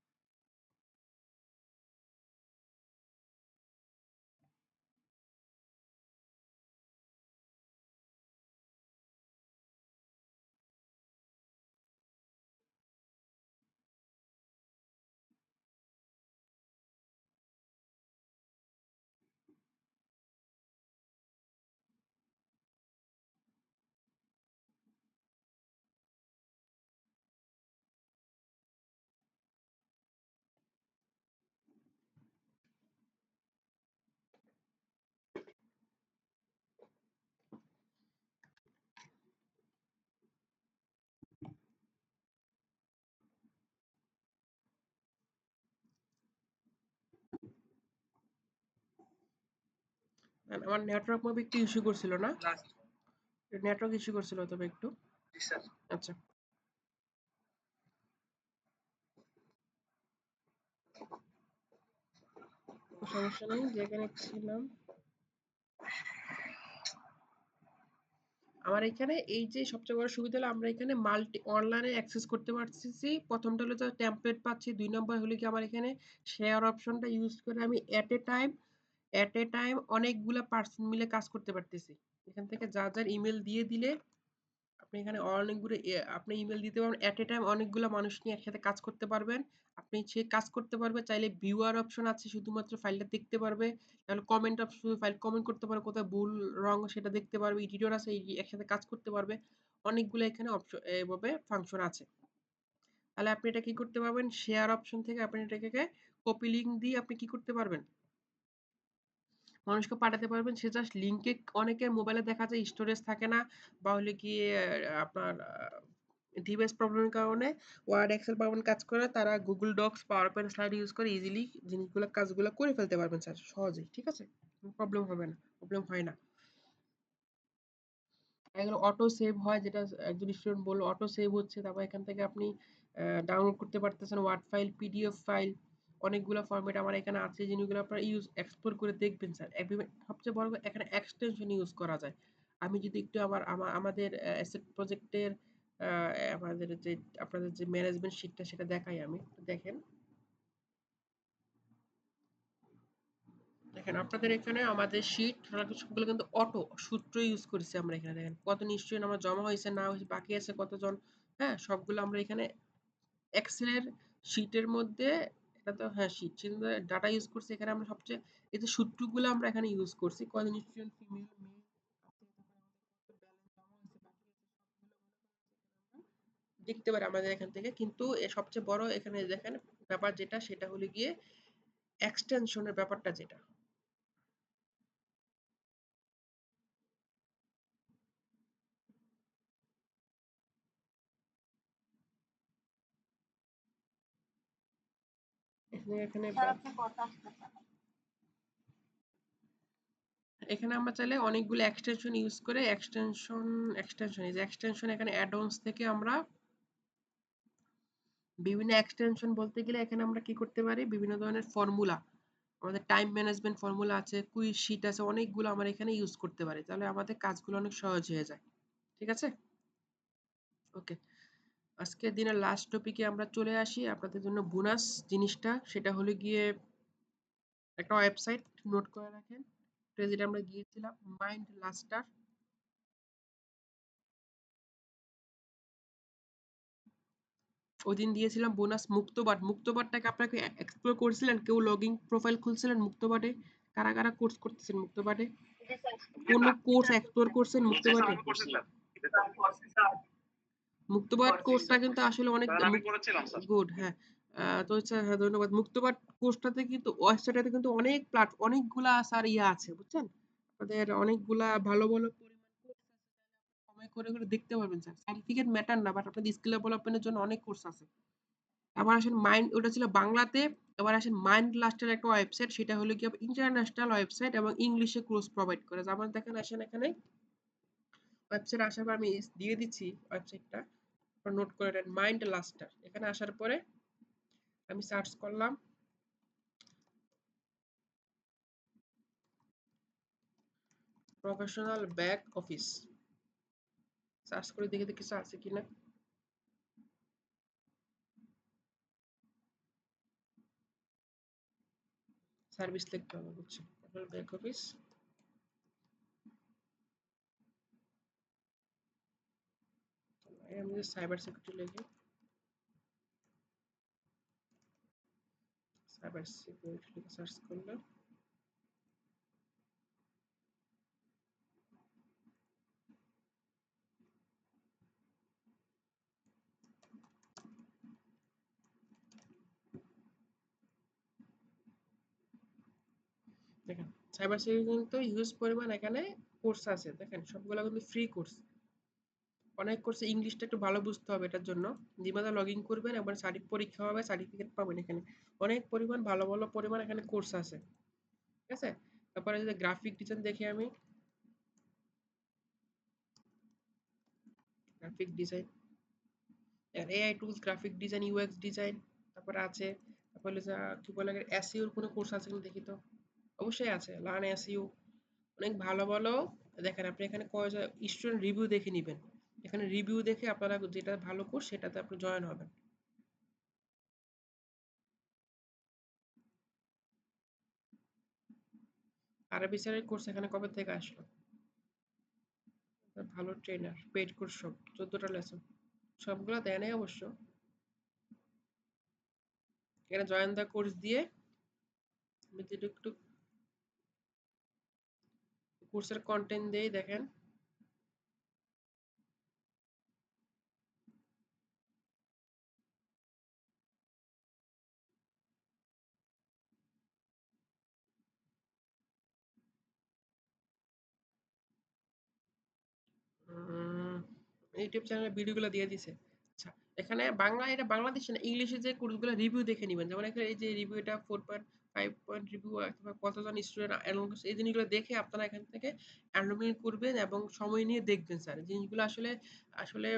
আর আমার নেটওয়ার্ক মুভি একটু ইস্যু করছিল না? নেটওয়ার্ক ইস্যু করছিল তবে একটু।
জি স্যার।
আচ্ছা, সমস্যা নেই, যেখানে ছিলাম। আমার এখানে এই যে সবচেয়ে বড় সুবিধা হলো আমরা এখানে অনলাইনে অ্যাক্সেস করতে পারতেছি। প্রথমটা হলো যে টেমপ্লেট পাচ্ছি, 2 নম্বর হলো কি আমার এখানে শেয়ার অপশনটা ইউজ করে আমি এট এ টাইম অনেকগুলা পার্সন মিলে কাজ করতে পারতেছি। এখান থেকে যার ইমেল দিয়ে দিলে আপনি এখানে আপনি ইমেল দিতে পারবেন, এট এ টাইম অনেকগুলা মানুষ নিয়ে একসাথে কাজ করতে পারবেন। আপনি সে কাজ করতে পারবে, চাইলে ভিউয়ার অপশন আছে, শুধুমাত্র ফাইলটা দেখতে পারবে। তাহলে কমেন্ট অপশন, ফাইল কমেন্ট করতে পারবে, কোথায় ভুল রং সেটা দেখতে পারবে। এডিটর আছে, একসাথে কাজ করতে পারবে। অনেকগুলো এখানে অপশন এভাবে ফাংশন আছে। তাহলে আপনি এটা কি করতে পারবেন, শেয়ার অপশন থেকে আপনি এটাকে কপি লিঙ্ক দিয়ে আপনি কি করতে পারবেন, মানুষকে পাঠাতে পারবেন। সে জাস্ট লিঙ্কে, অনেকের মোবাইলে দেখা যায় স্টোরেজ থাকে না, বা হলে গিয়ে আপনার ডিভাইস প্রবলেমের কারণে ওয়ার্ড এক্সেল পাবেন কাজ করে, তারা Google Docs, PowerPoint slide use করে ইজিলি জিনিসগুলো, কাজগুলো করে ফেলতে পারবেন স্যার, সহজেই। ঠিক আছে? প্রবলেম হবে না, প্রবলেম হয় না। এগুলো অটো সেভ হয়, যেটা একজন স্টুডেন্ট বললো অটো সেভ হচ্ছে। তারপর এখান থেকে আপনি ডাউনলোড করতে পারতেছেন ওয়ার্ড ফাইল, পিডিএফ ফাইল, অনেকগুলো ফরম্যাট আমার এখানে আছে, জিনিসগুলো আপনারা এক্সপ্লোর করে দেখবেন স্যার। সবচেয়ে বড় কথা, এখানে এক্সটেনশন ইউজ করা যায়। আমি যদি একটু আমাদের অ্যাসেট প্রজেক্টের আমাদের যে আপনাদের যে ম্যানেজমেন্ট শিটটা সেটা দেখাই আমি, দেখেন। দেখেন আপনাদের এখানে আমাদের শিট সবগুলো কিন্তু অটো সূত্র ইউজ করেছি আমরা এখানে। দেখেন কত নিশ্চয়ই আমার জমা হয়েছে, না হয়েছে, বাকি আছে কতজন, হ্যাঁ, সবগুলো আমরা এখানে এক্সেলের শিটের মধ্যে, এটা তো হ্যাঁ শিট ডাটা ইউজ করছি। এখানে আমরা সবচেয়ে এই যে সূত্রগুলো আমরা এখানে ইউজ করছি, কজন স্টুডেন্ট ফিমেল মেল দেখতে পারে আমাদের এখান থেকে। কিন্তু সবচেয়ে বড় এখানে দেখেন ব্যাপার যেটা, সেটা হলো গিয়ে এক্সটেনশনের ব্যাপারটা যেটা। এখানে
স্যার আপনার কথা আসতেছে না।
এখানে আমরা চাইলে অনেকগুলো এক্সটেনশন ইউজ করে এক্সটেনশন এখানে অ্যাডঅনস থেকে আমরা বিভিন্ন এক্সটেনশন বলতে গেলে এখানে আমরা কি করতে পারি, বিভিন্ন ধরনের ফর্মুলা, আমাদের টাইম ম্যানেজমেন্ট ফর্মুলা আছে, কুইজ শিট আছে, অনেকগুলো আমরা এখানে ইউজ করতে পারি। তাহলে আমাদের কাজগুলো অনেক সহজ হয়ে যায়। ঠিক আছে? ওকে, আজকের দিনের লাস্ট টপিকে আমরা চলে আসি। আপনাদের জন্য বোনাস জিনিসটা, সেটা হলো গিয়ে একটা ওয়েবসাইট নোট করে রাখেন, যেটা আমরা গিয়েছিলাম, মাইন্ড লাস্টার। ওইদিন দিয়েছিলাম বোনাস মুক্তবাটটাকে আপনাকে এক্সপ্লোর করেছিলেন? কেউ লগইন প্রোফাইল খুলছিলেন মুক্তবাটে? কারা কারা কোর্স করতেছেন মুক্তবাটে?
জি স্যার।
কোন কোর্স এক্সপ্লোর করছেন মুক্তবাটে? মুক্তবাট কোর্সটা কিন্তু আসলে অনেক
আমি করেছিলাম স্যার।
গুড। হ্যাঁ, তো হচ্ছে হ্যাঁ, ধন্যবাদ। মুক্তপাঠ কোর্সটাতে কিন্তু ওয়েবসাইটটাতে কিন্তু অনেকগুলা স্যার আছে বুঝছেন? আপনাদের অনেকগুলা ভালো, ভালো পরিমাণ কোর্স আছে। সময় করে দেখতে পারবেন স্যার। সার্টিফিকেট ম্যাটার না বাট আপনাদের স্কিল ডেভেলপমেন্টের জন্য অনেক কোর্স আছে। আবার আসেন মাইন্ড ওটা ছিল বাংলাতে। এবার আসেন মাইন্ড লাস্টের একটা ওয়েবসাইট সেটা হলো গিয়ে ইন্টারন্যাশনাল ওয়েবসাইট এবং ইংলিশে কোর্স প্রোভাইড করে। যেমন দেখেন আসেন এখানে ওয়েবসাইট আসার পর আমি দিয়ে দিচ্ছি ওয়েবসাইটটা। আপনারা নোট করে নেন মাইন্ড লাস্টার। এখানে আসার পরে আমি সার্চ করলাম প্রফেশনাল ব্যাক অফিস। সার্চ করে দেখি কিছু আছে কিনা। সার্ভিস লিখতে হবে বুঝছো। Professional back office. আমি সাইবার সিকিউরিটি লিখি। সাইবার সিকিউরিটি লিখে সার্চ করলাম। দেখেন সাইবার সিকিউরিটি কিন্তু হিউজ পরিমাণ এখানে কোর্স আছে। দেখেন সবগুলো কিন্তু ফ্রি কোর্স। অনেক কোর্সে ইংলিশটা একটু ভালো বুঝতে হবে এটার জন্য। জিমাদা লগ ইন করবেন এবং পরীক্ষা হবে সার্টিফিকেট পাবেন এখানে। অনেক পরিমাণ ভালো ভালো পরিমাণ এখানে কোর্স আছে। ঠিক আছে? তারপরে যদি গ্রাফিক ডিজাইন দেখি আমি graphic design AI tools graphic design UX design তারপরে আছে তারপরে কি বলে এসইও এর কোনো কোর্স আছে কিনা দেখি তো অবশ্যই আছে লার্ন এসইও অনেক ভালো ভালো দেখেন আপনি এখানে স্টুডেন্ট রিভিউ দেখে নেবেন এখানে রিভিউ দেখে আপনারা যেটা ভালো কোর্স সেটাতে আপনি জয়েন হবেন আরবি স্যারের কোর্স এখানে কবে থেকে আসলো ভালো ট্রেনার পেড কোর্স সব 14টা লেসন সবগুলো দেয় নাই অবশ্য এখানে জয়েন দা কোর্স দিয়ে আমি যদি একটু কোর্সের কন্টেন্ট দিয়ে দেখেন ইউটিউব চ্যানেলে ভিডিওগুলো দিয়ে দিছে আচ্ছা এখানে বাংলা এটা বাংলাদেশে না ইংলিশে যে কোর্সগুলো রিভিউ দেখে নেবেন যেমন এখানে এই যে রিভিউটা 4.5 পয়েন্ট রিভিউ অথবা কতজন স্টুডেন্ট অ্যানালাইসিস এই জিনিসগুলো দেখে আপনারা এখান থেকে অ্যানালাইজ করবেন এবং সময় নিয়ে দেখবেন স্যার জিনিসগুলো আসলে আসলে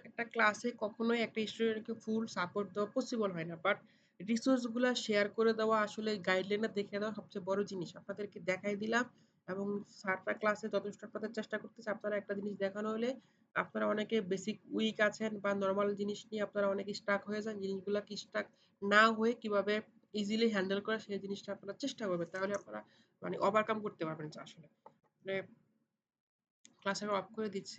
একটা ক্লাসে কখনোই একটা স্টুডেন্টকে ফুল সাপোর্ট দেওয়া পসিবল হয় না বাট রিসোর্স গুলা শেয়ার করে দেওয়া আসলে গাইডলাইনে দেখে দেওয়া সবচেয়ে বড় জিনিস আপনাদেরকে দেখাই দিলাম এবং স্যাররা ক্লাসে যথেষ্ট আপনাদের চেষ্টা করতেছে আপনারা একটা জিনিস দেখানো হলে আপনারা অনেকে বেসিক উইক আছেন বা নর্মাল জিনিস নিয়ে আপনারা অনেকে স্টাক হয়ে যান জিনিসগুলা কি স্টাক না হয়ে কিভাবে ইজিলি হ্যান্ডেল করা সেই জিনিসটা আপনারা চেষ্টা করবেন তাহলে আপনারা মানে ওভারকাম করতে পারবেন আসলে ক্লাস আমি অফ করে দিচ্ছি